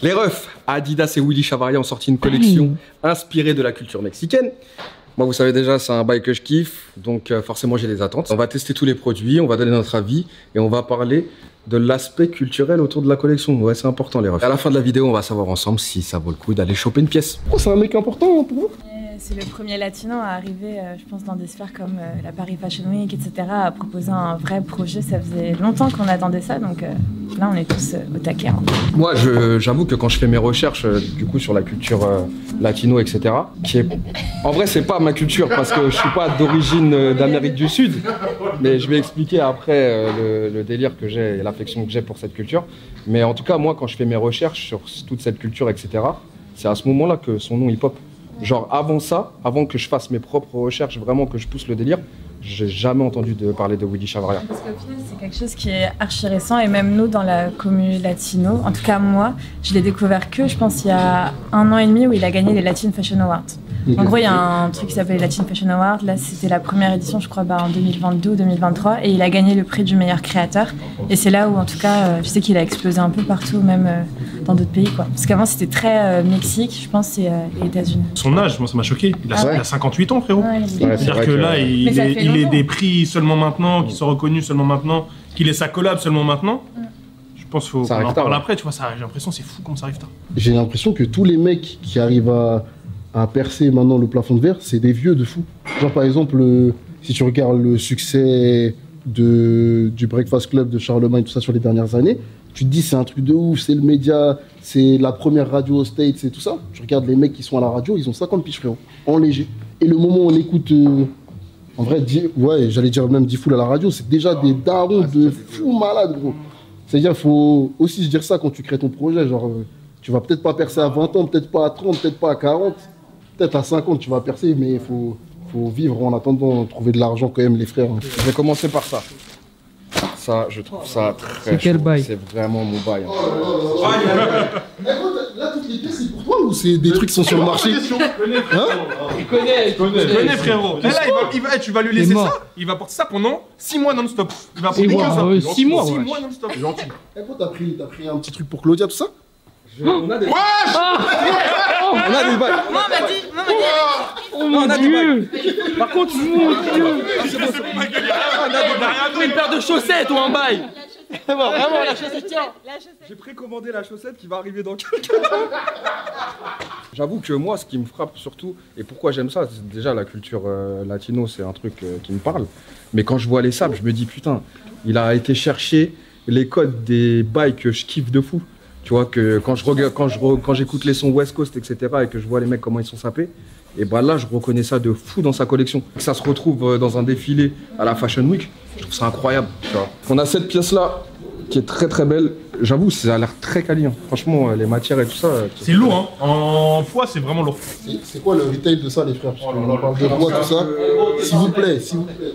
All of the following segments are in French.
Les refs, Adidas et Willy Chavaria ont sorti une collection inspirée de la culture mexicaine. Moi, vous savez déjà, c'est un bail que je kiffe, donc forcément j'ai des attentes. On va tester tous les produits, on va donner notre avis et on va parler de l'aspect culturel autour de la collection. Ouais, c'est important les refs. À la fin de la vidéo, on va savoir ensemble si ça vaut le coup d'aller choper une pièce. Oh, c'est un mec important hein, pour vous? C'est le premier latino à arriver, je pense, dans des sphères comme la Paris Fashion Week, etc., à proposer un vrai projet. Ça faisait longtemps qu'on attendait ça, donc là, on est tous au taquet. Hein. Moi, j'avoue que quand je fais mes recherches, du coup, sur la culture latino, etc., qui est... En vrai, c'est pas ma culture, parce que je suis pas d'origine d'Amérique du Sud, mais je vais expliquer après le délire que j'ai et l'affection que j'ai pour cette culture. Mais en tout cas, moi, quand je fais mes recherches sur toute cette culture, etc., c'est à ce moment-là que son nom hip-hop. Genre avant ça, avant que je fasse mes propres recherches, vraiment que je pousse le délire, j'ai jamais entendu parler de Willy Chavaria. Parce qu'au final, c'est quelque chose qui est archi récent et même nous, dans la commune latino, en tout cas moi, je l'ai découvert que, je pense, il y a 1 an et demi où il a gagné les Latin Fashion Awards. Okay. En gros, il y a un truc qui s'appelle les Latin Fashion Awards. Là, c'était la première édition, je crois, en 2022 ou 2023. Et il a gagné le prix du meilleur créateur. Et c'est là où, en tout cas, je sais qu'il a explosé un peu partout, même dans d'autres pays, quoi. Parce qu'avant, c'était très Mexique, je pense, et les États-Unis. Son âge, moi, ça m'a choqué. Il a 58 ans, frérot. Ouais, c'est-à-dire que là, il est des prix seulement maintenant, qui sont reconnus seulement maintenant, qu'il ait sa collab seulement maintenant. Je pense qu'il faut qu'on en parle après, tu vois. J'ai l'impression c'est fou comme ça arrive tard. J'ai l'impression que tous les mecs qui arrivent à percer maintenant le plafond de verre, c'est des vieux de fou. Genre par exemple, si tu regardes le succès du Breakfast Club de Charlemagne, tout ça sur les dernières années, tu te dis c'est un truc de ouf, c'est le média, c'est la première radio aux States, c'est tout ça. Tu regardes les mecs qui sont à la radio, ils ont 50 piges frérot, en léger. Et le moment où on écoute, en vrai, ouais, j'allais dire même 10 foules à la radio, c'est déjà des darons de fous malades gros. C'est-à-dire, faut aussi se dire ça quand tu crées ton projet, genre, tu vas peut-être pas percer à 20 ans, peut-être pas à 30, peut-être pas à 40. Peut-être à 50 tu vas percer, mais il faut vivre en attendant, trouver de l'argent quand même les frères. Je vais commencer par ça. Ça, je trouve ça très C'est quel bail? C'est vraiment mon bail. Là, toutes les pièces, c'est pour toi ou c'est des trucs qui sont sur le marché? Hein? Il connaît frérot. Et là, tu vas lui laisser ça, il va porter ça pendant 6 mois non-stop. Il va porter que ça. 6 mois, 6 mois non-stop. Gentil. T'as pris un petit truc pour Claudia, tout ça? On a des... Wesh! On a des bails. Moi, on m'a dit... Oh mon Dieu! Par contre, mon Dieu! Une paire de chaussettes ou un bail. Vraiment, la chaussette, tiens. J'ai précommandé la chaussette qui va arriver dans quelques temps. J'avoue que moi, ce qui me frappe surtout, et pourquoi j'aime ça, c'est déjà la culture latino, c'est un truc qui me parle. Mais quand je vois les sables, je me dis putain, il a été chercher les codes des bails que je kiffe de fou. Tu vois, que quand j'écoute les sons West Coast, etc., et que je vois les mecs comment ils sont sapés, et bah là, je reconnais ça de fou dans sa collection. Que ça se retrouve dans un défilé à la Fashion Week, je trouve ça incroyable. Tu vois. On a cette pièce-là, qui est très très belle. J'avoue, ça a l'air très quali. Hein. Franchement, les matières et tout ça... C'est lourd, hein. En poids, c'est vraiment lourd. C'est quoi le retail de ça, les frères? On parle de poids, tout ça. S'il vous plaît, s'il vous plaît.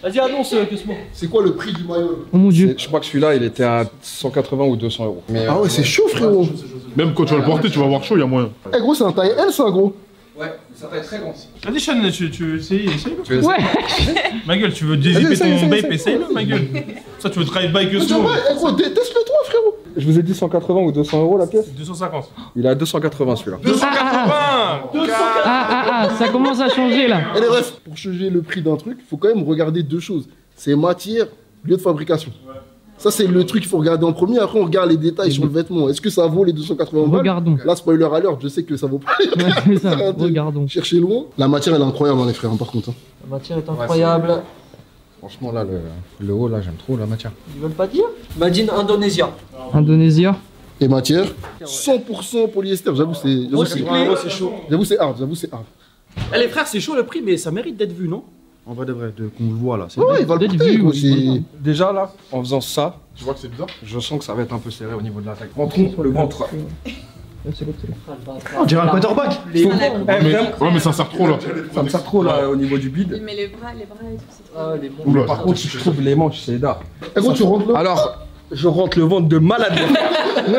Vas-y, annonce, Cosmo. C'est quoi le prix du maillot? Oh mon Dieu. Je crois que celui-là, il était à 180 ou 200 euros. Mais, ah ouais, c'est chaud, frérot. Même quand tu vas le porter, tu vas voir chaud, il y a moyen. Eh gros, c'est un taille L, ça, gros. Ouais, ça taille très grand. Vas-y, Sean, tu essaye-le. Ouais. Ma gueule, tu veux dézipper ton vape, essaye-le, ma gueule. Ça, tu veux travailler bike que ça. Eh gros, teste-le toi, frérot. Je vous ai dit 180 ou 200 euros la pièce? 250. Il est à 280 celui-là. 280. Ça commence à changer là. Et les refs, pour changer le prix d'un truc, il faut quand même regarder deux choses. C'est matière, lieu de fabrication. Ça, c'est le truc qu'il faut regarder en premier. Après, on regarde les détails sur le vêtement. Est-ce que ça vaut les 280 balles? Regardons. Là, spoiler alert, je sais que ça vaut pas. Ouais, ça. Regardons. Cherchez loin. La matière, elle est incroyable, hein, les frères, hein, par contre. Hein. La matière est incroyable. Franchement, là, le haut, là, j'aime trop la matière. Ils veulent pas dire? Made in Indonesia. Indonésia. Et matière, 100% polyester. J'avoue, c'est chaud. J'avoue, c'est hard. Eh les frères, c'est chaud le prix, mais ça mérite d'être vu, non? En vrai de vrai, qu'on le voit là. Ouais, il va le porter, gros, Déjà, là, en faisant ça, Tu vois que c'est bizarre? je sens que ça va être un peu serré au niveau de la taille. Rentrons le ventre. On dirait un quarterback. Ouais, mais ça sert trop là. Ça me sert trop là au niveau du bide. Mais les bras et tout, c'est trop... Oula. Par contre, je trouve les manches, c'est d'art. Eh gros, tu rentres là. Alors, je rentre le ventre de malade.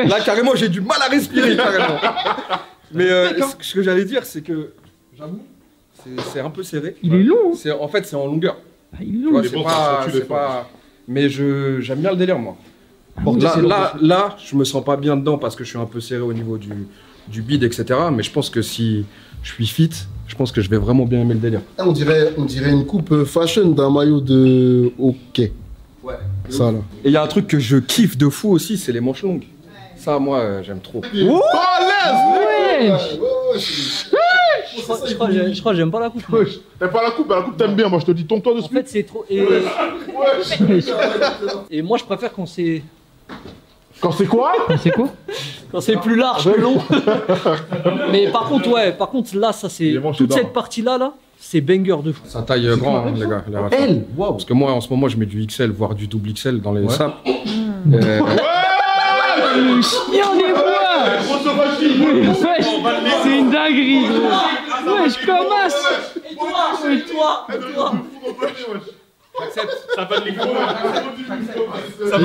Là, carrément, j'ai du mal à respirer, carrément. Mais ce que j'allais dire, c'est que, j'avoue, c'est un peu serré. Il est long. Hein. En fait, c'est en longueur. Ah, il est Tu long. vois, Mais bon, ça c'est pas... Mais j'aime bien le délire, moi. Là, je me sens pas bien dedans parce que je suis un peu serré au niveau du bide, etc. Mais je pense que si je suis fit, je pense que je vais vraiment bien aimer le délire. On dirait une coupe fashion d'un maillot de hockey. Ouais. Ça là. Et il y a un truc que je kiffe de fou aussi, c'est les manches longues. Ça, moi, j'aime trop. Oh, je crois que j'aime pas la coupe. T'aimes pas la coupe? La coupe t'aimes bien, moi je te dis, tombe-toi dessus. En fait, c'est trop. Et moi, je préfère quand c'est. Quand c'est quoi? C'est quoi? Quand c'est plus large que long. Mais par contre, là, ça c'est. Toute cette partie-là, c'est banger de fou. Ça taille grand, hein, les gars. Elle wow. Parce que moi, en ce moment, je mets du XL, voire du double XL dans les sapes. C'est une dinguerie, gros. Ouais, je commence. Et toi. J'accepte. Ça va de l'écran.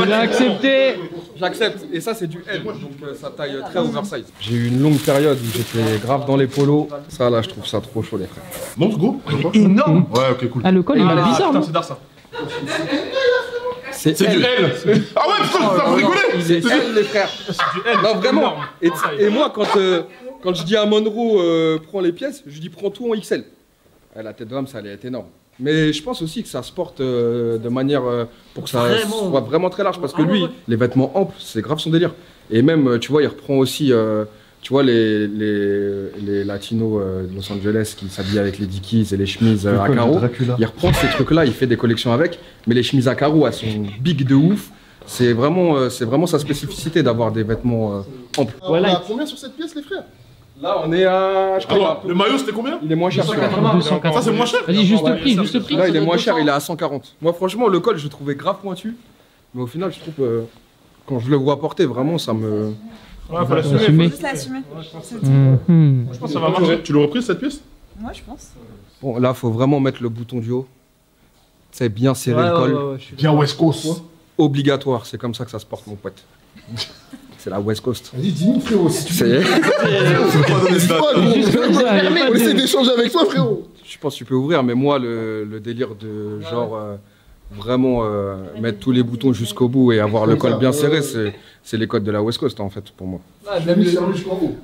Il a accepté. J'accepte. Et ça, c'est du L, donc ça taille très oversize. J'ai eu une longue période où j'étais grave dans les polos. Ça, là, je trouve ça trop chaud, les frères. Montre, go. Énorme. Ouais, ok, cool. Ah, le col, il est bizarre. Putain, c'est d'art ça. C'est du L. Ah ouais, putain, ça me rigolait. C'est L, les frères. C'est du L. Non, vraiment. Et moi, quand je dis à Monroe, prends les pièces, je dis prends tout en XL. La tête de l'homme, ça allait être énorme. Mais je pense aussi que ça se porte de manière pour que ça soit vraiment très large. Parce que lui, les vêtements amples, c'est grave son délire. Et même, tu vois, il reprend aussi, tu vois, les latinos de Los Angeles qui s'habillent avec les Dickies et les chemises à carreaux. Il reprend ces trucs-là, il fait des collections avec. Mais les chemises à carreaux, elles sont big de ouf. C'est vraiment sa spécificité d'avoir des vêtements amples. On est à combien sur cette pièce, les frères? Là, on est à... Le maillot, c'était combien? Il est moins cher. 280. Ça, c'est moins cher? Vas-y, juste prix. Là, il est moins cher, il est à 140. Moi, franchement, le col, je le trouvais grave pointu. Mais au final, je trouve quand je le vois porter, vraiment, ça me... Ouais, faut l'assumer. Juste l'assumer. Je pense que ça va marcher. Tu l'aurais pris cette pièce? Moi, je pense. Bon, là, faut vraiment mettre le bouton du haut. C'est bien serrer le col. Bien West Coast. Obligatoire, c'est comme ça que ça se porte, mon pote. C'est la West Coast. Vas-y, dis-nous, frérot, si tu veux. On essaie d'échanger avec toi, frérot. Je pense que tu peux ouvrir, mais moi, le délire de genre vraiment mettre tous les boutons jusqu'au bout et avoir le col bien serré, c'est les codes de la West Coast, en fait, pour moi. Même jusqu'en haut.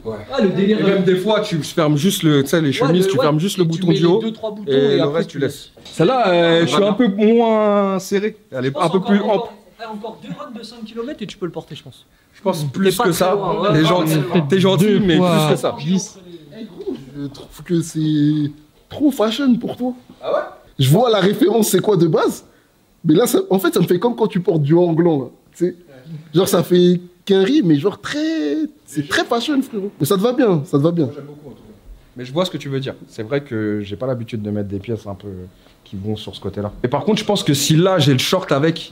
Le délire. Et même des fois, tu fermes juste le, tu sais, les chemises, tu fermes juste le bouton du haut et le reste, tu laisses. Celle-là, je suis un peu moins serré. Elle est un peu plus ample. Encore 2 runs de 5 km et tu peux le porter, je pense. Je pense plus que ça. T'es gentil, mais plus que ça. Je trouve que c'est trop fashion pour toi. Ah ouais? Je vois la référence, c'est quoi de base? Mais là, en fait, ça me fait comme quand tu portes du Anglan, là. Tu sais, genre, ça fait qu'un riz, mais genre c'est très fashion, frérot. Mais ça te va bien, ça te va bien. J'aime beaucoup, en tout cas. Mais je vois ce que tu veux dire. C'est vrai que j'ai pas l'habitude de mettre des pièces un peu qui vont sur ce côté-là. Et par contre, je pense que si là, j'ai le short avec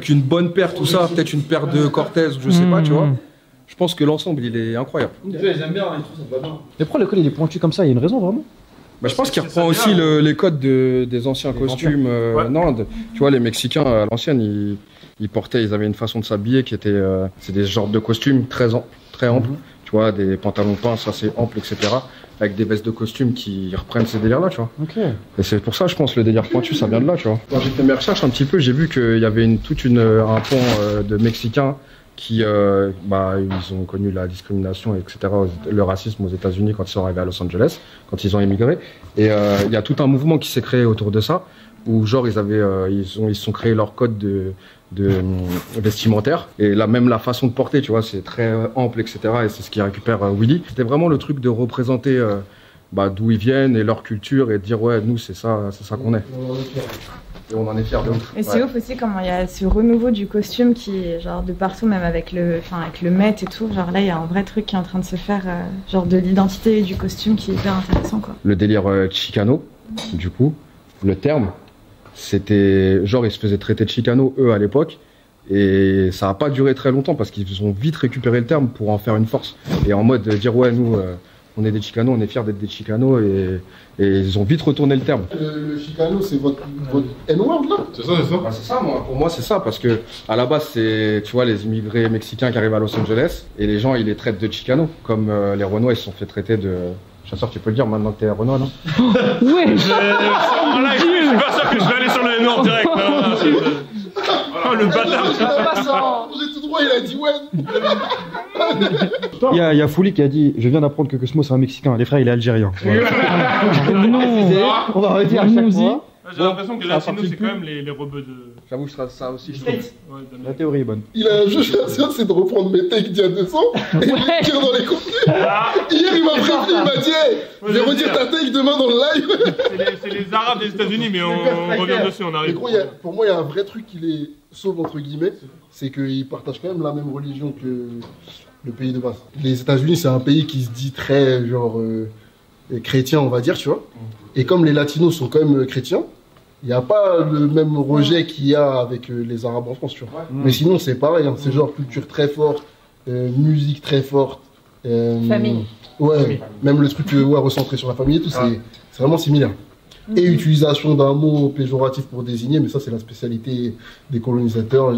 une bonne paire, tout ça, peut-être une paire de Cortez, je sais pas, tu vois. Je pense que l'ensemble, il est incroyable. Ils aiment bien, ils trouvent ça va bien. Mais pourquoi le col il est pointu comme ça? Il y a une raison vraiment? Bah, je pense qu'il reprend aussi les codes des anciens costumes. Tu vois, les Mexicains à l'ancienne, ils avaient une façon de s'habiller qui était, c'est des genres de costumes très amples. Tu vois, des pantalons pinces assez amples, etc. Avec des vestes de costume qui reprennent ces délires-là, tu vois. Okay. Et c'est pour ça, je pense, le délire pointu, ça vient de là, tu vois. Quand j'ai fait mes recherches un petit peu, j'ai vu qu'il y avait un pan de Mexicains qui, ils ont connu la discrimination, etc., le racisme aux États-Unis quand ils sont arrivés à Los Angeles, quand ils ont émigré. Et il y a tout un mouvement qui s'est créé autour de ça, où genre ils se sont créés leur code de vestimentaire, et là même la façon de porter, tu vois, c'est très ample, etc., et c'est ce qui récupère Willy. C'était vraiment le truc de représenter d'où ils viennent et leur culture, et de dire ouais, nous c'est ça qu'on est. Et on en est fiers de ouf. Et c'est ouf aussi comment il y a ce renouveau du costume qui est genre de partout, même avec le Met et tout. Genre là, il y a un vrai truc qui est en train de se faire, genre de l'identité du costume qui est hyper intéressant, quoi. Le délire Chicano, du coup, le terme, c'était genre ils se faisaient traiter de Chicano, eux, à l'époque. Et ça n'a pas duré très longtemps parce qu'ils ont vite récupéré le terme pour en faire une force. Et en mode de dire ouais, nous, on est des Chicanos, on est fiers d'être des Chicanos, et ils ont vite retourné le terme. Le Chicano, c'est votre N-word là? C'est ça, c'est ça. Bah, c'est ça, pour moi c'est ça, parce que à la base c'est, tu vois, les immigrés mexicains qui arrivent à Los Angeles, et les gens ils les traitent de Chicano, comme les Renois ils se sont fait traiter de... Chasseur, tu peux le dire maintenant que t'es Renoir, non? Ouais. Je suis pas sûr que je vais aller sur le N en direct. Oh, le bâtard. J'ai tout droit, il a dit ouais. Il y a Fouli qui a dit, je viens d'apprendre que Cosmo c'est un Mexicain, les frères il est algérien. Non, on va redire à chaque fois. J'ai l'impression que les latinos c'est quand même les rebeux de... J'avoue, ça aussi, je trouve. La théorie est bonne. Il a un jeu, c'est de reprendre mes takes d'il y a 2 ans et de les dire dans les contenus. Hier, il m'a prévenu, il m'a dit hey, je vais redire ta take demain dans le live. C'est les Arabes des États-Unis, mais on revient dessus, on arrive. Mais gros, pour moi, il y a un vrai truc qui les sauve, entre guillemets, c'est qu'ils partagent quand même la même religion que le pays de base. Les États-Unis, c'est un pays qui se dit très, genre, chrétien, on va dire, tu vois. Et comme les latinos sont quand même chrétiens, il n'y a pas le même rejet qu'il y a avec les Arabes en France, tu vois. Mais sinon, c'est pareil, hein. C'est genre culture très forte, musique très forte. Famille. Ouais, même le truc recentré sur la famille et tout, c'est vraiment similaire. Et utilisation d'un mot péjoratif pour désigner, mais ça, c'est la spécialité des colonisateurs.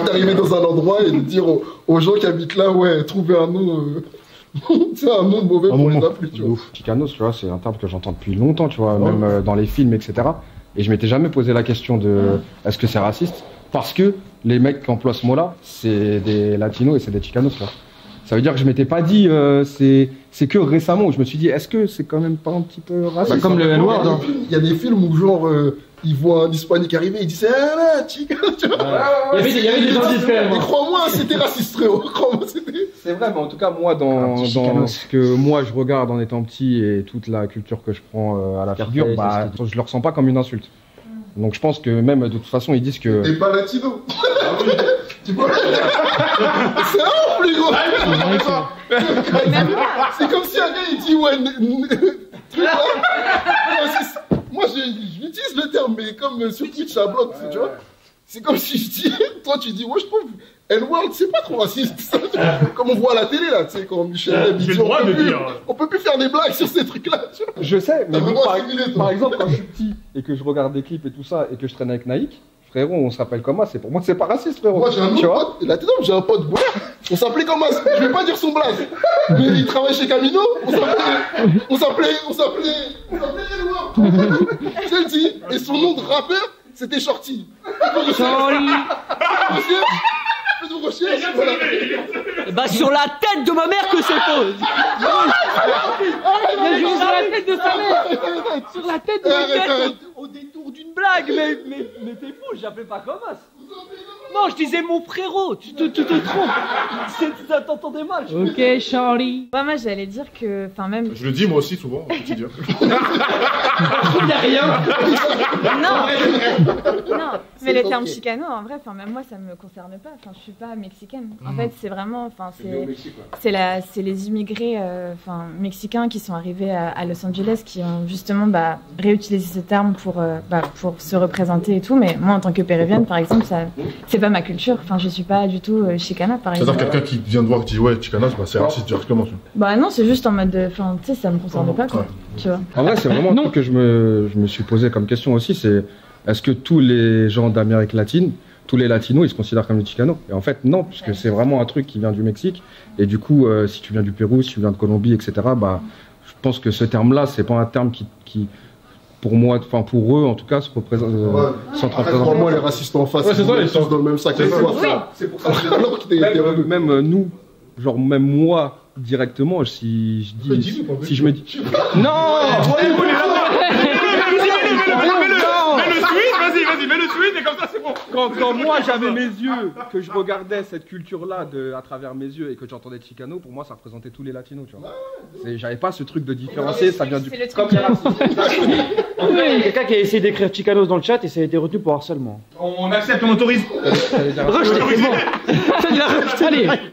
D'arriver dans un endroit et de dire aux gens qui habitent là, ouais, trouver un nom. C'est un nom mauvais pour les appeler, tu vois. Chicanos, tu vois, c'est un terme que j'entends depuis longtemps, tu vois, même dans les films, etc. Et je m'étais jamais posé la question de est-ce que c'est raciste, parce que les mecs qui emploient ce mot-là, c'est des latinos et c'est des chicanos, tu vois. Ça veut dire que je m'étais pas dit c'est que récemment où je me suis dit est-ce que c'est quand même pas un petit peu raciste, comme le N-word, hein. Il y a des films où genre ils voient un hispanique arriver, ils disent ah là, chica, tu vois. Il y avait des indices quand même. Mais crois-moi, c'était raciste, frérot. Crois-moi, c'était. C'est vrai, mais en tout cas moi dans ce que moi je regarde en étant petit et toute la culture que je prends à la figure, bah, je le ressens pas comme une insulte. Donc je pense que même de toute façon ils disent que. T'es pas latino. Tu vois. C'est un plus gros. C'est comme si un gars il dit ouais truc là. Moi j'utilise le terme mais comme sur Twitch ça bloque, tu vois. C'est comme si je dis, toi tu dis ouais je trouve N-word c'est pas trop raciste. Comme on voit à la télé là, tu sais quand Michel dit on peut plus faire des blagues sur ces trucs là. Tu vois. Je sais, mais par exemple quand je suis petit et que je regarde des clips et tout ça et que je traîne avec Naïk. Frérot, on s'appelle comme As, pour moi c'est pas raciste, frérot. Moi j'ai un autre pote, là j'ai un pote boire, on s'appelait comme As, je vais pas dire son blaze, mais il travaille chez Camino, on s'appelait N-word. Je le dis, et son nom de rappeur, c'était Shorty. Fais-nous recherche, voilà. Bah sur la tête de ma mère que c'est faux. Sur la tête de sa mère. Sur la tête de ma mère. Au détour d'une blague, mais t'es fou, j'appelais pas comme As. Non, je disais mon frérot, tu te trompes. T'entendais mal. Ok, Charlie. Ouais, moi j'allais dire que, enfin même. Je le dis moi aussi souvent, au quotidien. Y'a rien. Non, mais le terme chicano, en vrai, enfin même moi ça me concerne pas. Enfin, je suis pas mexicaine. En fait, c'est vraiment, enfin c'est les immigrés, enfin mexicains qui sont arrivés à Los Angeles qui ont justement réutilisé ce terme pour se représenter et tout. Mais moi, en tant que péruvienne, par exemple, ça, c'est pas ma culture. Enfin, je suis pas du tout chicana, par exemple. C'est-à-dire quelqu'un qui vient de voir qui dit ouais chicanas, c'est raciste directement. Bah non, c'est juste en mode, enfin tu sais, ça me concerne pas quoi. Tu vois. En vrai, c'est vraiment un truc que je me suis posé comme question aussi, c'est est-ce que tous les gens d'Amérique latine, tous les latinos, ils se considèrent comme des chicanos? Et en fait, non, puisque c'est vraiment un truc qui vient du Mexique. Et du coup, si tu viens du Pérou, si tu viens de Colombie, etc., bah, je pense que ce terme-là, c'est pas un terme qui pour moi, enfin pour eux en tout cas, se représente. Pour moi, les racistes en face, c'est ça, ils sont dans le même sac. C'est pour ça que même nous, genre même moi directement, si je me dis non. Vas-y, mets le tweet et comme ça c'est bon. Quand moi j'avais mes yeux, que je regardais cette culture-là à travers mes yeux et que j'entendais Chicano, pour moi ça représentait tous les latinos, tu vois. J'avais pas ce truc de différencier, ça vient du... Comme les racistes. Quelqu'un qui a essayé d'écrire Chicanos dans le chat et ça a été retenu pour harcèlement. On accepte, on autorise.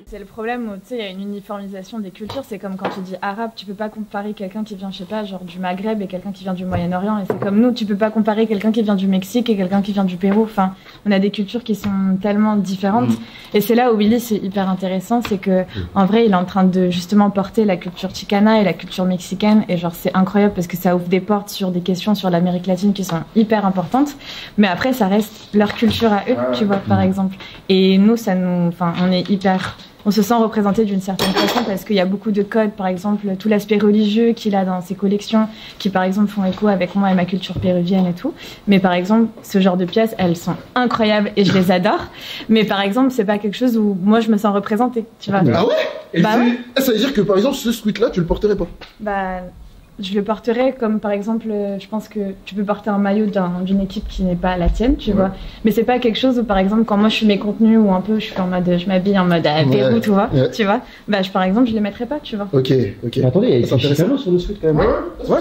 C'est le problème où tu sais, il y a une uniformisation des cultures. C'est comme quand tu dis arabe, tu peux pas comparer quelqu'un qui vient, je sais pas, genre du Maghreb et quelqu'un qui vient du Moyen-Orient. Et c'est comme nous, tu peux pas comparer quelqu'un qui vient du Mexique et quelqu'un qui vient du Pérou. Enfin, on a des cultures qui sont tellement différentes. Et c'est là où Willy, c'est hyper intéressant, c'est que en vrai, il est en train de justement porter la culture chicana et la culture mexicaine. Et genre, c'est incroyable parce que ça ouvre des portes sur des questions sur l'Amérique latine qui sont hyper importantes. Mais après, ça reste leur culture à eux, tu vois, par exemple. Et nous, on est hyper on se sent représenté d'une certaine façon parce qu'il y a beaucoup de codes, par exemple tout l'aspect religieux qu'il a dans ses collections, qui par exemple font écho avec moi et ma culture péruvienne et tout. Mais par exemple, ce genre de pièces, elles sont incroyables et je les adore. Mais par exemple, c'est pas quelque chose où moi je me sens représentée, tu vois. Ah ouais? Bah ouais. Ça veut dire que par exemple, ce sweat-là, tu le porterais pas? Bah, je le porterais comme par exemple, je pense que tu peux porter un maillot d'une équipe qui n'est pas la tienne, tu vois. Mais c'est pas quelque chose où par exemple, quand moi je fais mes contenus ou un peu, je suis en mode, je m'habille en mode Pérou, tu vois. Bah, par exemple, je les mettrais pas, tu vois. Ok. Mais attendez, il y a écrit Chicano sur le sweat quand même. Ouais.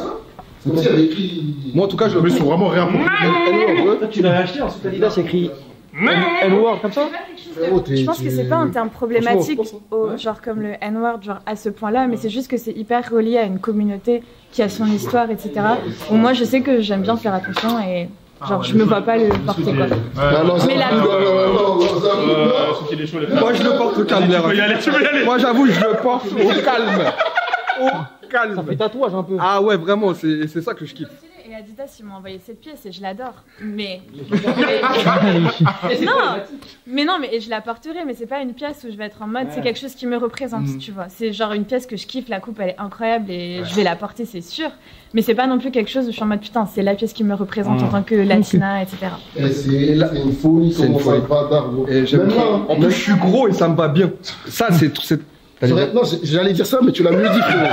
Moi en tout cas, je le Mais ils sont vraiment rien. Tu l'avais acheté, ensuite Adidas, c'est écrit N-word comme ça. Je pense que c'est pas un terme problématique, genre comme le N-word, genre à ce point-là, mais c'est juste que c'est hyper relié à une communauté qui a son histoire, etc. Où moi je sais que j'aime bien faire attention et genre je me vois pas le porter quoi. Mais là, moi je le porte au calme. Moi j'avoue, je le porte au calme. Au calme. Ça fait tatouage un peu. Ah ouais, vraiment, c'est ça que je kiffe. Et Adidas, ils m'ont envoyé cette pièce et je l'adore. Mais je la porterai, mais c'est pas une pièce où je vais être en mode, c'est quelque chose qui me représente, tu vois. C'est genre une pièce que je kiffe, la coupe elle est incroyable et je vais la porter, c'est sûr. Mais c'est pas non plus quelque chose où je suis en mode putain, c'est la pièce qui me représente en tant que latina, etc. C'est une folie, c'est une folie. En plus, je suis gros et ça me va bien. Ça, c'est non, j'allais dire ça, mais tu l'as mieux dit, frérot.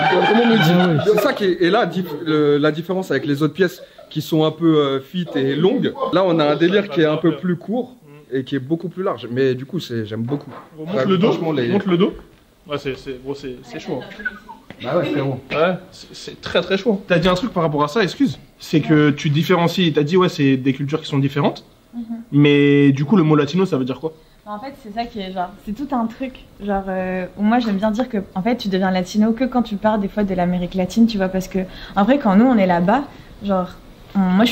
C'est ça qui est. Et là, la différence avec les autres pièces qui sont un peu fit et longues, là, on a un délire qui est un peu plus court et qui est beaucoup plus large. Mais du coup, j'aime beaucoup. Montre le dos. Montre le dos. Ouais, c'est chaud. Bah ouais, frérot. Ouais, c'est très très chaud. T'as dit un truc par rapport à ça, excuse. C'est que tu différencies. T'as dit, ouais, c'est des cultures qui sont différentes. Mais du coup, le mot latino, ça veut dire quoi? En fait, c'est ça qui est genre, c'est tout un truc, genre, où moi j'aime bien dire que, en fait, tu deviens latino que quand tu pars des fois de l'Amérique latine, tu vois, parce que, en vrai, quand nous on est là-bas, genre, moi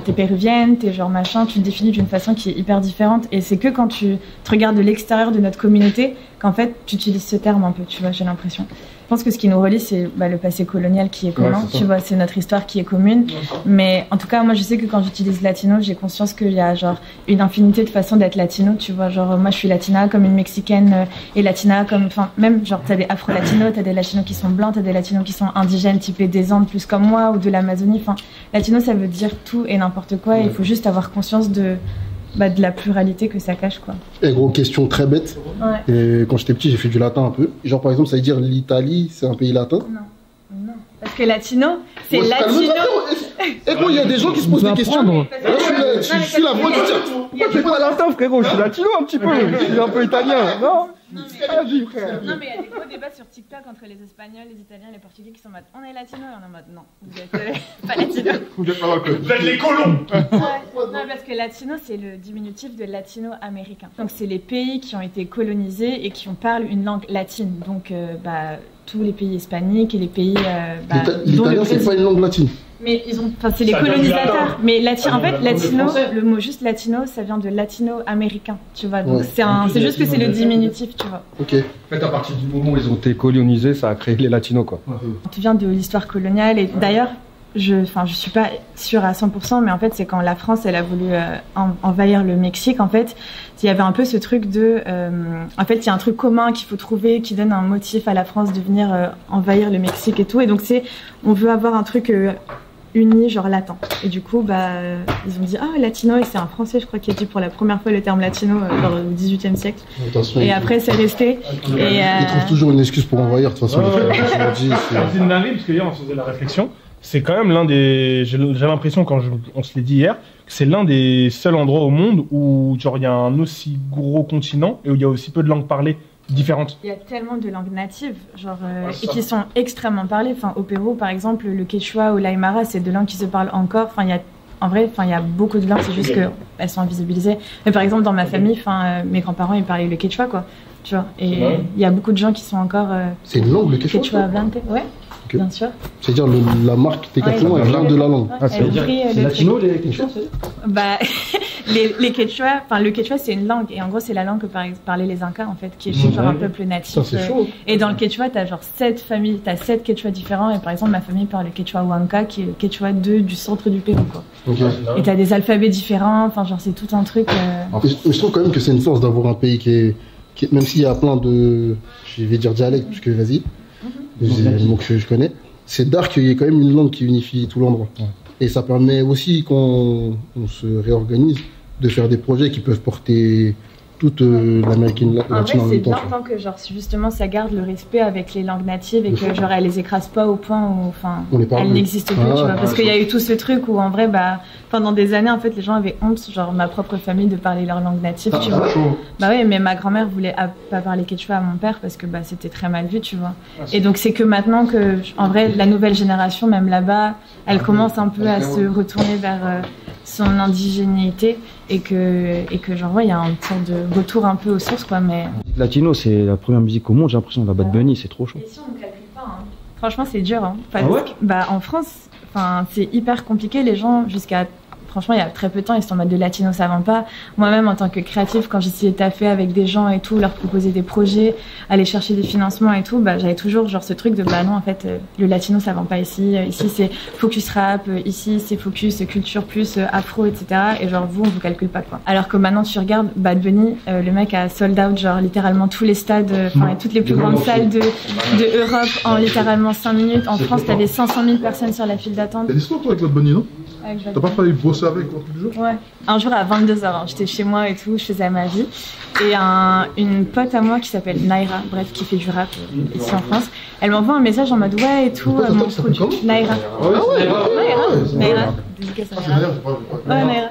t'es péruvienne, t'es genre machin, tu te définis d'une façon qui est hyper différente, et c'est que quand tu te regardes de l'extérieur de notre communauté, qu'en fait, tu utilises ce terme un peu, tu vois, j'ai l'impression. Je pense que ce qui nous relie, c'est le passé colonial qui est commun, tu vois, c'est notre histoire qui est commune. Mais en tout cas, moi, je sais que quand j'utilise latino, j'ai conscience qu'il y a genre une infinité de façons d'être latino, tu vois. Genre, moi, je suis latina comme une mexicaine et latina comme, enfin, même genre, t'as des afro-latinos, t'as des latinos qui sont blancs, t'as des latinos qui sont indigènes, typés des Andes, plus comme moi, ou de l'Amazonie. Enfin, latino, ça veut dire tout et n'importe quoi. Et il faut juste avoir conscience de la pluralité que ça cache, quoi. Et gros, question très bête. Ouais. Et quand j'étais petit, j'ai fait du latin un peu. Genre, par exemple, ça veut dire l'Italie, c'est un pays latin? Non. Parce que latino, c'est latino. Et gros, il y a des gens qui se posent des questions. Je suis la voix du chat. Pourquoi tu es pas latin, frérot? Je suis latino un petit peu. Je suis un peu italien, non? Non, mais il y a des gros débats sur TikTok entre les Espagnols, les Italiens, les Portugais qui sont en mode on est latino et on est en mode non, vous êtes pas latino. Vous êtes pas dans le Vous êtes les colons. Non, parce que latino c'est le diminutif de latino-américain. Donc c'est les pays qui ont été colonisés et qui parlent une langue latine. Donc tous les pays hispaniques et les pays. L'italien c'est pas une langue latine. Mais c'est les colonisateurs. Mais en fait, latino, le mot juste latino, ça vient de latino-américain, tu vois. Donc c'est juste que c'est le diminutif, tu vois. Ok. En fait, à partir du moment où ils ont été colonisés, ça a créé les latinos, quoi. Tu viens de l'histoire coloniale et d'ailleurs, je suis pas sûre à 100%, mais en fait, c'est quand la France, elle a voulu envahir le Mexique, en fait, il y avait un peu ce truc de... en fait, il y a un truc commun qu'il faut trouver qui donne un motif à la France de venir envahir le Mexique et tout. Et donc, on veut avoir un truc... uni, genre latin. Et du coup, ils ont dit latino, et c'est un Français, je crois, qui a dit pour la première fois le terme latino genre au XVIIIe siècle. Attention, et après, c'est resté. Ils trouvent toujours une excuse pour envahir, de toute façon. C'est une dinguerie, parce que hier, on se faisait la réflexion. C'est quand même l'un des... J'ai l'impression, quand on se l'est dit hier, que c'est l'un des seuls endroits au monde où genre il y a un aussi gros continent et où il y a aussi peu de langues parlées différentes. Il y a tellement de langues natives, genre, et qui sont extrêmement parlées. Enfin, au Pérou, par exemple, le quechua ou l'aymara, c'est deux langues qui se parlent encore. Enfin, il y a beaucoup de langues, c'est juste qu'elles sont invisibilisées. Mais par exemple, dans ma famille, mes grands-parents, ils parlaient le quechua, quoi. Tu vois, et il y a beaucoup de gens qui sont encore... c'est une langue, le quechua? Quechua hablante, ouais. Okay. Bien sûr. C'est-à-dire la marque Decathlon, elle vient de la langue. C'est latino, les quechua, les quechua, le quechua c'est une langue, et en gros c'est la langue que parlaient les Incas en fait, qui est genre un peuple natif. Ça, c'est chaud. Et dans le quechua, t'as genre 7 familles, t'as 7 quechua différents, et par exemple ma famille parle le quechua Huanca, qui est le quechua 2 du centre du Pérou, quoi. Okay. Et t'as des alphabets différents, enfin genre c'est tout un truc. Je trouve quand même que c'est une force d'avoir un pays qui est même s'il y a plein de, je vais dire dialectes, puisque vas-y, des mots que je connais, c'est d'art qu'il y ait quand même une langue qui unifie tout l'endroit. Ouais. Et ça permet aussi, quand on se réorganise, de faire des projets qui peuvent porter toute l'Amérique latine en même temps. C'est bien tant que genre, justement ça garde le respect avec les langues natives et que genre elle les écrase pas au point où elles n'existent plus, tu vois. Parce qu'il y a eu tout ce truc où en vrai pendant des années en fait les gens avaient honte, genre ma propre famille, de parler leur langue native, tu vois. Bah oui, mais ma grand-mère voulait pas parler quechua à mon père parce que c'était très mal vu, tu vois. Et donc c'est que maintenant que en vrai la nouvelle génération, même là-bas, elle commence un peu à se retourner vers son indigénéité et que genre ouais, il y a une sorte de retour un peu aux sources, quoi. Mais Latino, c'est la première musique au monde, j'ai l'impression. La Bad Bunny, c'est trop chaud. Et si on ne calcule pas, hein. Franchement c'est dur, hein. Parce que, en France, c'est hyper compliqué. Les gens franchement, il y a très peu de temps, ils sont en mode de latino, ça vend pas. Moi-même, en tant que créatif, quand j'essayais de taffer avec des gens et tout, leur proposer des projets, aller chercher des financements et tout, j'avais toujours genre ce truc de non, en fait, le latino, ça vend pas ici. Ici, c'est focus rap, ici, c'est focus culture plus afro, etc. Et genre, on vous calcule pas, quoi. Alors que maintenant, tu regardes Bad Bunny, le mec a sold out, genre, littéralement tous les stades, et toutes les plus grandes salles de Europe en littéralement 5 minutes. En France, t'avais 500 000 personnes sur la file d'attente. T'as des histoires, toi, avec Bad Bunny, non? T'as pas failli bosser avec toi tous les jours? Ouais. Un jour à 22h, j'étais chez moi et tout, je faisais ma vie. Et une pote à moi qui s'appelle Naira, bref, qui fait du rap ici en France, elle m'envoie un message en mode ouais et tout, mon produit. Naira. Naira. Dédicace à Naira. Ouais, Naira.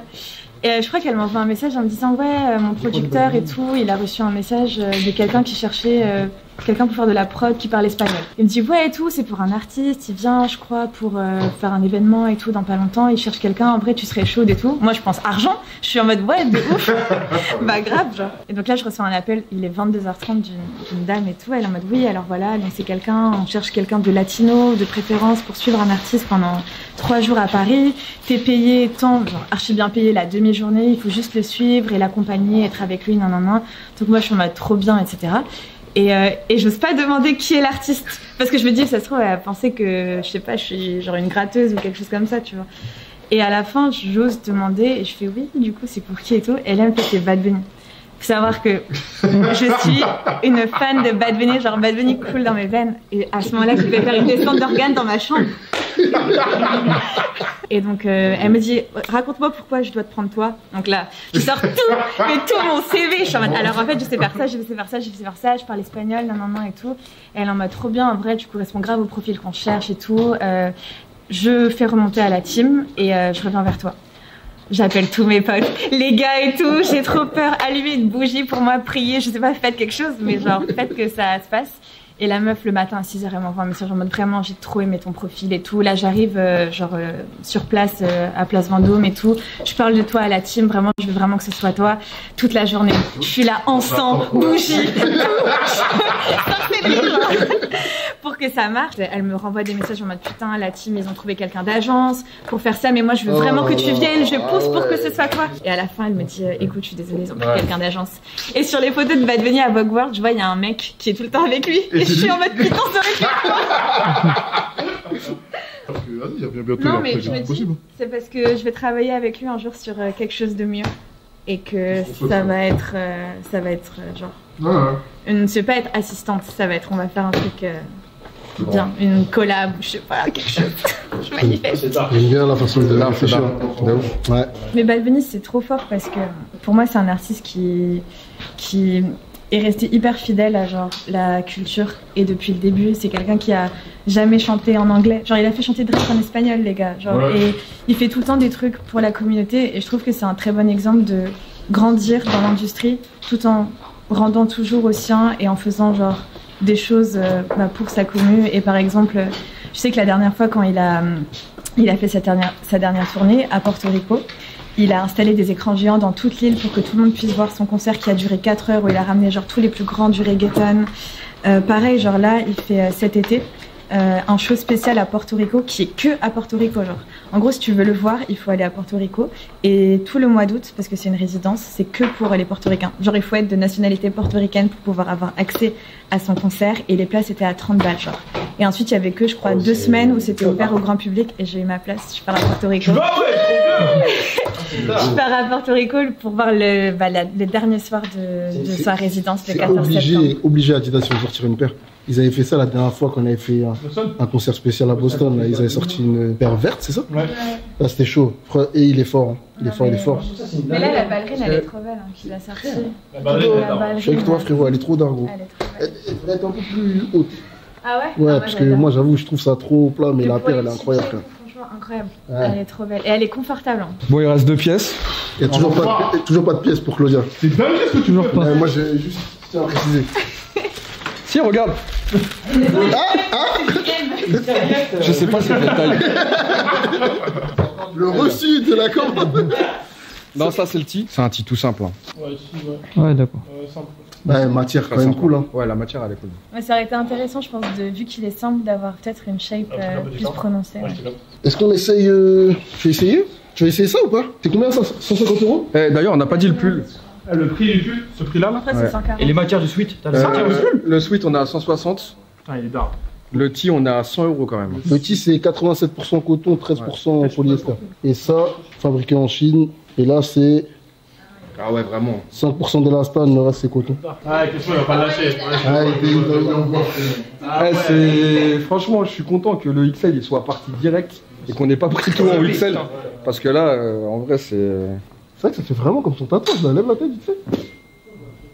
Et je crois qu'elle m'envoie un message en me disant ouais, mon producteur et tout, il a reçu un message de quelqu'un qui cherchait quelqu'un pour faire de la prod qui parle espagnol. Il me dit ouais et tout, c'est pour un artiste, il vient je crois pour faire un événement et tout dans pas longtemps, il cherche quelqu'un, en vrai tu serais chaude et tout. Moi je pense argent, je suis en mode ouais de ouf. Grave genre. Et donc là je reçois un appel, il est 22h30 d'une dame et tout, elle est en mode oui alors voilà, donc c'est quelqu'un, on cherche quelqu'un de latino de préférence pour suivre un artiste pendant 3 jours à Paris, t'es payé tant, genre archi bien payé la demi-journée, il faut juste le suivre et l'accompagner, être avec lui, nan. Donc moi je suis en mode trop bien, etc. Et j'ose pas demander qui est l'artiste parce que je me dis ça se trouve elle pensait que je sais pas, je suis genre une gratteuse ou quelque chose comme ça, tu vois. Et à la fin j'ose demander et je fais oui, du coup c'est pour qui et tout, et là elle me fait c'est Bad Bunny. Faut savoir que je suis une fan de Bad Bunny, genre Bad Bunny coule dans mes veines, et à ce moment-là je vais faire une descente d'organes dans ma chambre. Et donc elle me dit raconte-moi pourquoi je dois te prendre toi. Donc là je sors tout mon CV, je suis en mode alors en fait je sais faire ça, je parle espagnol, nan et tout. Et elle en mode trop bien, en vrai tu corresponds grave au profil qu'on cherche et tout. Je fais remonter à la team et je reviens vers toi. J'appelle tous mes potes, les gars et tout, j'ai trop peur, allumez une bougie pour moi, priez, je sais pas, faites quelque chose, mais genre faites que ça se passe. Et la meuf le matin à 6h elle m'envoie un message en mode vraiment j'ai trop aimé ton profil et tout. Là j'arrive sur place à Place Vendôme et tout. Je parle de toi à la team, vraiment je veux vraiment que ce soit toi toute la journée. Je suis là encens, bougie, pour que ça marche. Elle me renvoie des messages en mode putain la team ils ont trouvé quelqu'un d'agence pour faire ça mais moi je veux vraiment que tu viennes, je pousse pour que ce soit toi. Et à la fin elle me dit écoute je suis désolée ils ont pris quelqu'un d'agence. Et sur les photos de Bad Bunny à Vogue World je vois il y a un mec qui est tout le temps avec lui. Je suis en mode putain, ça aurait Vas-y, il y a bientôt non, mais je me dis, c'est parce que je vais travailler avec lui un jour sur quelque chose de mieux. Et que ça va être genre. Je vais pas être assistante, ça va être, on va faire un truc bien, une collab, je sais pas, quelque chose. Je manifeste. J'aime bien la façon de réfléchir. Ouais. Mais Bad Bunny, c'est trop fort parce que pour moi, c'est un artiste qui est resté hyper fidèle à genre la culture et depuis le début c'est quelqu'un qui a jamais chanté en anglais, genre il a fait chanter Drake en espagnol les gars, genre et il fait tout le temps des trucs pour la communauté et je trouve que c'est un très bon exemple de grandir dans l'industrie tout en rendant toujours au sien et en faisant genre des choses pour sa commu. Et par exemple je sais que la dernière fois quand il a fait sa dernière tournée à Porto Rico, il a installé des écrans géants dans toute l'île pour que tout le monde puisse voir son concert qui a duré 4 heures où il a ramené genre tous les plus grands du reggaeton. Pareil, genre là, il fait cet été un show spécial à Porto Rico qui est que à Porto Rico. Genre. En gros, si tu veux le voir, il faut aller à Porto Rico. Et tout le mois d'août, parce que c'est une résidence, c'est que pour les portoricains. Genre, il faut être de nationalité portoricaine pour pouvoir avoir accès à son concert. Et les places étaient à 30 balles, genre. Et ensuite, il y avait que, je crois, 2 semaines où c'était ouvert au grand public et j'ai eu ma place. Je pars à Porto Rico. Je pars à Porto Rico pour voir le dernier soir de sa résidence, le 14 septembre. Obligé Adidas de sortir une paire. Ils avaient fait ça la dernière fois qu'on avait fait un concert spécial à Boston. Là, ils avaient sorti une paire verte, c'est ça? Ouais. Là, c'était chaud. Et il est fort. Hein. Il est fort. Mais là, la ballerine, elle est trop belle. Hein, qu'il a sorti. La ballerine. Je suis avec toi, frérot. Elle est trop dingue. Elle devrait être un peu plus haute. Ah ouais? Ouais, parce que moi, j'avoue, je trouve ça trop plat, mais la paire, elle est incroyable. Franchement, incroyable. Ouais. Elle est trop belle. Et elle est confortable. Hein. Bon, il reste 2 pièces. Il n'y a toujours pas de pièces pour Claudia. C'est dingue, est-ce que toujours pas? Moi, j'ai juste tiens à préciser. Si, regarde. Je sais pas si c'est quelle taille. Le reçu de la commande. Non, ça c'est le tee. C'est un tee tout simple. Hein. Ouais, d'accord. Ouais, matière quand même cool. Hein. Ouais, la matière elle est cool. Ouais, ça aurait été intéressant, je pense, vu qu'il est simple, d'avoir peut-être une shape plus prononcée. Ouais. Est-ce qu'on essaye Tu veux essayer? Tu vas essayer ça ou pas? T'es combien ça? 150 €? D'ailleurs, on n'a pas dit le pull. Le prix du pull, ce prix-là là? Après, c'est 140. Et les matières du sweat? Le sweat, on est à 160. Putain, il est d'art. Le tee, on est à 100 € quand même. Le tee, c'est 87% coton, 13% polyester. Et ça, fabriqué en Chine. Et là, c'est. Ah ouais, vraiment. 5% d'élastane, le reste, c'est coton. Ah, qu'est-ce qu'il va pas lâcher. Franchement, je suis content que le XL il soit parti direct et qu'on n'ait pas pris tout en XL. Parce que là, en vrai, c'est. C'est vrai que ça fait vraiment comme ton tatouage, là. Lève la tête vite fait.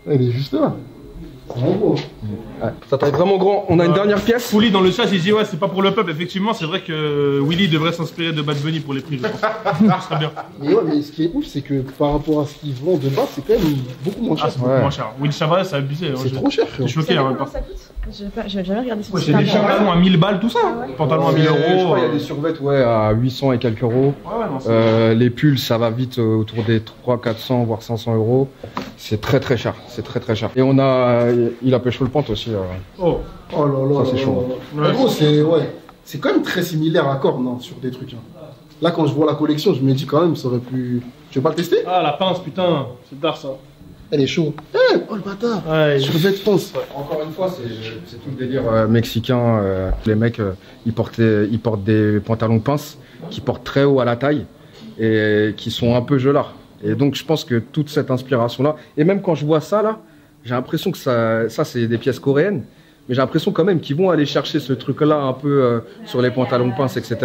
Elle est juste là. Ouais, ça taille vraiment grand. On a une dernière pièce. Fouli dans le chat, il dit ouais, c'est pas pour le peuple. Effectivement, c'est vrai que Willy devrait s'inspirer de Bad Bunny pour les prix, je pense. Ça serait bien. Mais ouais, mais ce qui est ouf, c'est que par rapport à ce qu'ils vendent de base, c'est quand même beaucoup moins cher. Ah, c'est beaucoup moins cher. Willy Chavez, ça a abusé. C'est trop cher, frérot. Je suis choqué. Comment ça coûte? J'ai jamais regardé son site. J'ai des pantalons à 1000 balles, tout ça. Pantalons à 1000 €. Je crois qu'il y a des survêtements à 800 et quelques euros. Les pulls, ça va vite autour des 300, 400, voire 500 €. C'est très très cher. C'est très très cher. Et on a. Il a pêché le pente aussi. Oh là là. Ça, c'est chaud. En gros, c'est quand même très similaire à Korn hein, sur des trucs. Hein. Là, quand je vois la collection, je me dis quand même, ça aurait pu. Tu veux pas le tester? Ah, la pince, putain. C'est d'art ça. Elle est chaude. Oh le bâtard. Survêt de pince. Encore une fois, c'est tout le délire mexicain. Les mecs, ils portent des pantalons pinces qui portent très haut à la taille et qui sont un peu gelards. Et donc, je pense que toute cette inspiration-là, et même quand je vois ça là, j'ai l'impression que ça c'est des pièces coréennes, mais j'ai l'impression quand même qu'ils vont aller chercher ce truc-là un peu sur les pantalons de pince, etc.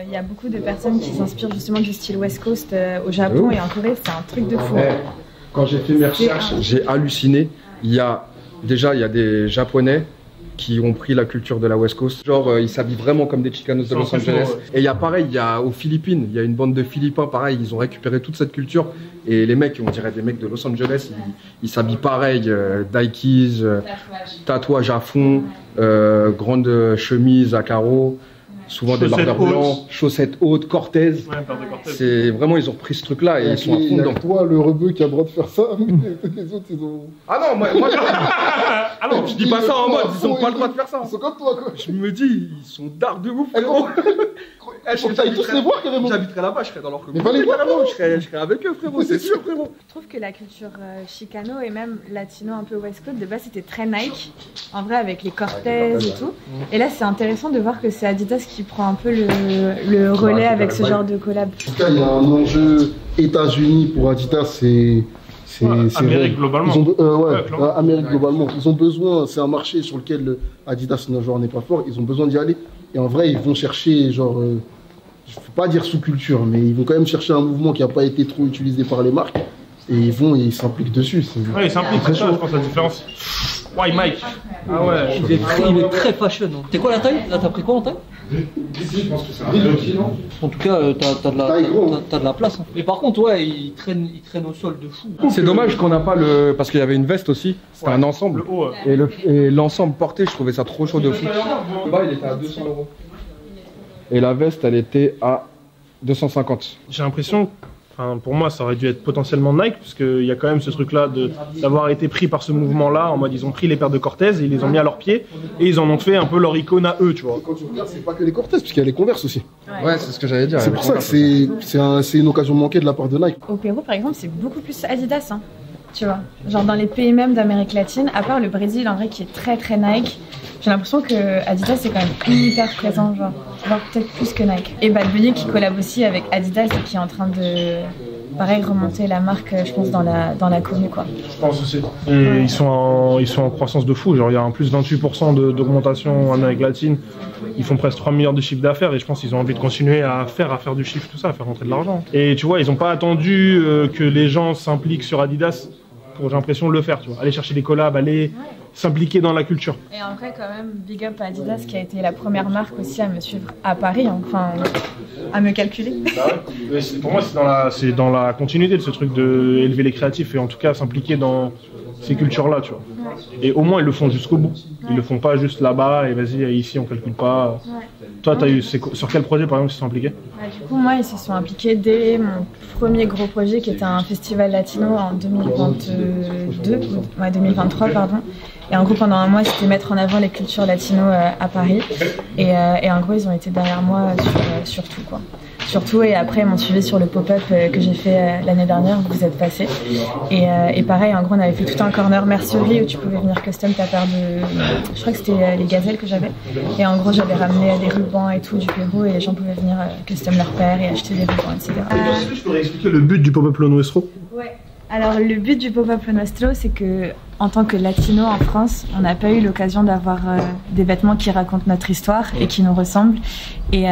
Il y a beaucoup de personnes qui s'inspirent justement du style West Coast au Japon et en Corée, c'est un truc de fou. Quand j'ai fait mes recherches, j'ai halluciné. Il y a des Japonais qui ont pris la culture de la West Coast. Genre, ils s'habillent vraiment comme des Chicanos de Los Angeles. Et il y a pareil, aux Philippines, il y a une bande de Philippins, pareil, ils ont récupéré toute cette culture. Et les mecs, on dirait des mecs de Los Angeles, ils s'habillent pareil, Dikes, tatouage à fond, grande chemise à carreaux. Souvent des bardeurs blancs, chaussettes hautes, Cortez. C'est vraiment, ils ont repris ce truc-là et ils sont à fond dedans. Toi, le rebeu qui a le droit de faire ça, les autres, ils ont. Ah non, moi ah non, je dis pas ça en mode, ils ont pas le droit de faire ça. Ils sont comme toi, quoi. Je me dis, ils sont d'art de ouf, frérot. Faut que t'ailles tous les voir, carrément. J'habiterai là-bas, je serai dans leur communauté. Mais pas les voir, je serai avec eux, frérot, c'est sûr, frérot. Je trouve que la culture chicano et même latino un peu West Coast, de base, c'était très Nike. En vrai, avec les Cortez et tout. Et là, c'est intéressant de voir que c'est Adidas qui prend un peu le relais avec ce genre de collab. En tout cas, il y a un enjeu États-Unis pour Adidas, c'est Amérique globalement. Amérique globalement. Ils ont besoin, c'est un marché sur lequel Adidas n'est pas fort, ils ont besoin d'y aller. Et en vrai, ils vont chercher, genre, je ne veux pas dire sous-culture, mais ils vont quand même chercher un mouvement qui n'a pas été trop utilisé par les marques. Et ils s'impliquent dessus. Ouais, ils s'impliquent, c'est ça, je pense, la différence. Why Mike? Ah ouais. Il est très fashion. T'es quoi la taille? Là, t'as pris quoi en taille? Ici, je pense que c'est un peu petit, non? En tout cas, t'as de la place. Hein. Mais par contre, ouais, il traîne au sol de fou. C'est dommage qu'on n'a pas le. Parce qu'il y avait une veste aussi, c'était un ensemble. Le haut, et l'ensemble porté, je trouvais ça trop chaud de fou. Le bas, il était à 200 €. Et la veste, elle était à 250. J'ai l'impression. Pour moi, ça aurait dû être potentiellement Nike, parce qu'il y a quand même ce truc-là d'avoir été pris par ce mouvement-là, en mode ils ont pris les paires de Cortez et ils les ont mis à leurs pieds, et ils en ont fait un peu leur icône à eux, tu vois. Quand tu regardes, c'est pas que les Cortez, parce qu'il y a les Converse aussi. Ouais, c'est ce que j'allais dire. C'est pour ça que c'est une occasion manquée de la part de Nike. Au Pérou, par exemple, c'est beaucoup plus Adidas, hein, tu vois. Genre dans les pays même d'Amérique latine, à part le Brésil, en vrai, qui est très très Nike. j'ai l'impression que Adidas c'est quand même hyper présent, genre peut-être plus que Nike. Et Bad Bunny qui collab aussi avec Adidas et qui est en train de, pareil, remonter la marque, je pense, dans la commu, quoi. Je pense aussi. Et ouais. Ils sont en croissance de fou, genre il y a un plus 28% d'augmentation en Amérique latine. Ils font presque 3 milliards de chiffre d'affaires et je pense qu'ils ont envie de continuer à faire du chiffre, tout ça, à faire rentrer de l'argent. Et tu vois, ils n'ont pas attendu que les gens s'impliquent sur Adidas pour, j'ai l'impression, le faire, tu vois. Aller chercher des collabs, aller s'impliquer dans la culture. Et en vrai, quand même, big up à Adidas qui a été la première marque aussi à me suivre à Paris, hein. Enfin, à me calculer. Bah ouais. Pour moi, c'est dans la continuité de ce truc d'élever les créatifs et en tout cas s'impliquer dans ces cultures-là, tu vois. Ouais. Et au moins, ils le font jusqu'au bout. Ils le font pas juste là-bas et vas-y, ici, on calcule pas. Ouais. Toi, sur quel projet, par exemple, ils se sont impliqués? Du coup, moi, ils se sont impliqués dès mon premier gros projet qui était un festival latino en 2023, pardon. Et en gros, pendant un mois, c'était mettre en avant les cultures latino à Paris. Et en gros, ils ont été derrière moi sur tout, quoi. Surtout, et après, ils m'ont suivi sur le pop-up que j'ai fait l'année dernière, où vous êtes passé. Et pareil, en gros, on avait fait tout un corner mercerie où tu pouvais venir custom ta paire de... Je crois que c'était les gazelles que j'avais. Et en gros, j'avais ramené des rubans et tout du Pérou et les gens pouvaient venir custom leur paire et acheter des rubans, etc. Est-ce que je pourrais expliquer le but du pop-up Lo Nuestro? Ouais. Alors, le but du pop-up Lo Nuestro, c'est que, en tant que latino en France, on n'a pas eu l'occasion d'avoir des vêtements qui racontent notre histoire et qui nous ressemblent. Et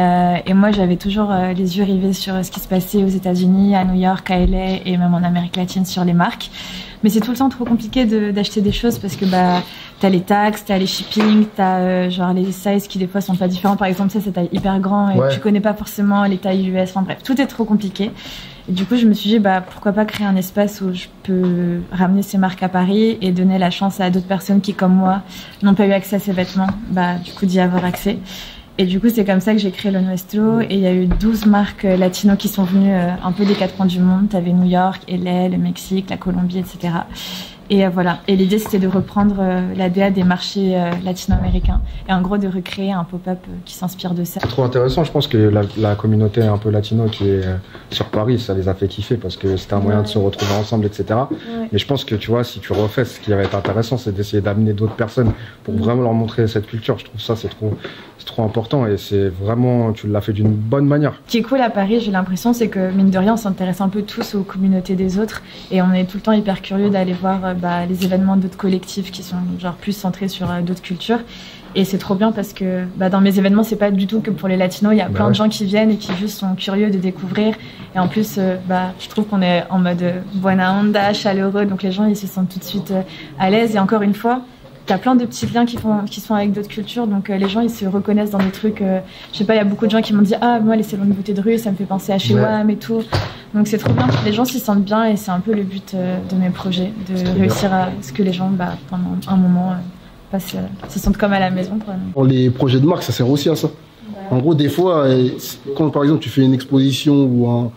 moi, j'avais toujours les yeux rivés sur ce qui se passait aux États-Unis, à New York, à LA et même en Amérique latine sur les marques. Mais c'est tout le temps trop compliqué d'acheter des choses parce que t'as les taxes, t'as les shipping, t'as genre les sizes qui des fois sont pas différents. Par exemple, ça c'est taille hyper grand et tu connais pas forcément les tailles US. Enfin bref, tout est trop compliqué. Et du coup, je me suis dit, pourquoi pas créer un espace où je peux ramener ces marques à Paris et donner la chance à d'autres personnes qui, comme moi, n'ont pas eu accès à ces vêtements, du coup, d'y avoir accès. Et du coup, c'est comme ça que j'ai créé Lo Nuestro. Et il y a eu 12 marques latino qui sont venues un peu des 4 coins du monde. T'avais New York, LA, le Mexique, la Colombie, etc. Et voilà. Et l'idée, c'était de reprendre la DA des marchés latino-américains et en gros de recréer un pop-up qui s'inspire de ça. C'est trop intéressant. Je pense que la communauté un peu latino qui est sur Paris, ça les a fait kiffer parce que c'était un moyen de se retrouver ensemble, etc. Ouais. Mais je pense que tu vois, si tu refais, ce qui va être intéressant, c'est d'essayer d'amener d'autres personnes pour vraiment leur montrer cette culture. Je trouve ça, c'est trop important et c'est vraiment, tu l'as fait d'une bonne manière. Ce qui est cool à Paris, j'ai l'impression, c'est que mine de rien, on s'intéresse un peu tous aux communautés des autres et on est tout le temps hyper curieux d'aller voir les événements d'autres collectifs qui sont genre plus centrés sur d'autres cultures. Et c'est trop bien parce que dans mes événements, c'est pas du tout que pour les latinos, il y a plein de gens qui viennent et qui juste sont curieux de découvrir. Et en plus, je trouve qu'on est en mode buena onda, chaleureux, donc les gens ils se sentent tout de suite à l'aise. Et encore une fois, t'as plein de petits liens qui sont avec d'autres cultures, donc les gens ils se reconnaissent dans des trucs. Je sais pas, il y a beaucoup de gens qui m'ont dit moi les salons de beauté de rue, ça me fait penser à chez WAM et tout. Donc c'est trop bien, les gens s'y sentent bien et c'est un peu le but de mes projets, de réussir à ce que les gens pendant un moment se sentent comme à la maison, quoi. Pour les projets de marque, ça sert aussi à ça. En gros, des fois, quand par exemple tu fais une exposition ou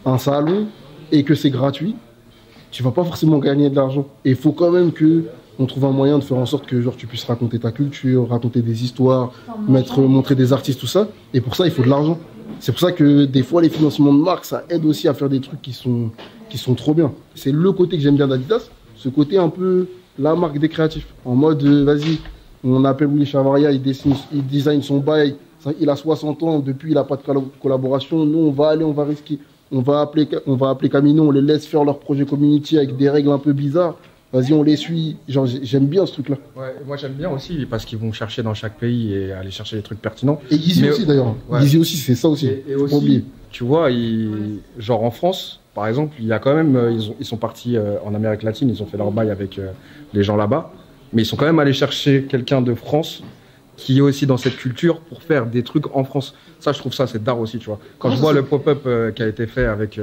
un salon et que c'est gratuit, tu vas pas forcément gagner de l'argent. Et il faut quand même que on trouve un moyen de faire en sorte que genre, tu puisses raconter ta culture, raconter des histoires, montrer des artistes, tout ça. Et pour ça, il faut de l'argent. C'est pour ça que des fois, les financements de marque, ça aide aussi à faire des trucs qui sont trop bien. C'est le côté que j'aime bien d'Adidas, ce côté un peu la marque des créatifs. En mode, vas-y, on appelle Willy Chavaria, il design son bail, il a 60 ans, depuis il n'a pas de collaboration. Nous, on va aller, on va risquer. On va appeler Camino, on les laisse faire leur projet community avec des règles un peu bizarres. Vas-y, on les suit. Genre, j'aime bien ce truc-là. Ouais, moi j'aime bien aussi parce qu'ils vont chercher dans chaque pays et aller chercher des trucs pertinents. Et Yeezy aussi d'ailleurs. Yeezy aussi, c'est ça aussi. Et aussi, tu vois, genre en France, par exemple, il y a quand même, ils sont partis en Amérique latine, ils ont fait leur bail avec les gens là-bas, mais ils sont quand même allés chercher quelqu'un de France qui est aussi dans cette culture pour faire des trucs en France. Ça, je trouve ça, c'est d'art aussi, tu vois. Quand je vois le pop-up qui a été fait avec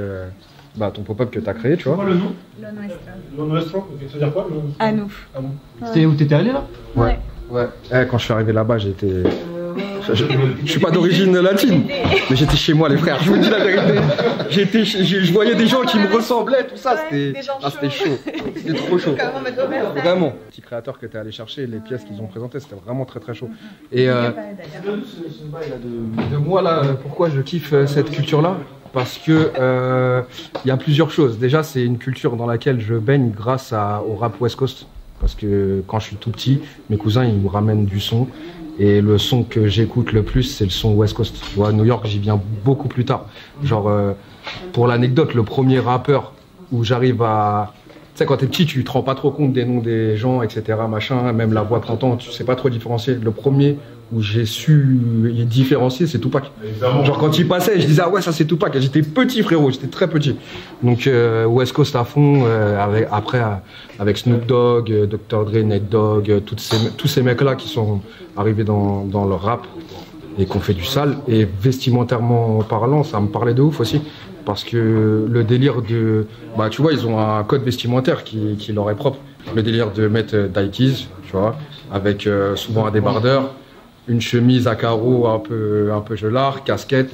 ton pop-up que tu as créé, tu vois. C'est quoi le nom? Lo Nuestro. Ça veut dire quoi? À nous. C'était où t'étais allé là? Ouais. Quand je suis arrivé là-bas, j'étais... Je suis pas d'origine latine, mais j'étais chez moi, les frères. Je vous dis la vérité. Je voyais des gens qui me ressemblaient, tout ça. C'était chaud. C'était trop chaud. Vraiment. Le petit créateur que tu es allé chercher, les pièces qu'ils ont présentées, c'était vraiment très très chaud. Et de moi là, pourquoi je kiffe cette culture-là? Parce que y a plusieurs choses. Déjà, c'est une culture dans laquelle je baigne grâce au rap West Coast. Parce que quand je suis tout petit, mes cousins, ils me ramènent du son. Et le son que j'écoute le plus, c'est le son West Coast. Tu vois, New York, j'y viens beaucoup plus tard. Genre, pour l'anecdote, le premier rappeur où j'arrive à... Tu sais, quand t'es petit, tu te rends pas trop compte des noms des gens, etc., machin. Même la voix que t'entends, tu sais pas trop différencier. Le premier où j'ai su différencier, c'est Tupac. Genre, quand il passait, je disais, ah ouais, ça c'est Tupac. J'étais petit, frérot, j'étais très petit. Donc, West Coast à fond, après, avec Snoop Dogg, Dr. Dre, Nate Dogg, tous ces mecs-là qui sont arrivés dans le rap et qu'on fait du sale. Et vestimentairement parlant, ça me parlait de ouf aussi. Parce que le délire de... Bah, tu vois, ils ont un code vestimentaire qui leur est propre. Le délire de mettre Dickies, tu vois, avec souvent un débardeur, une chemise à carreaux un peu gelard, casquette,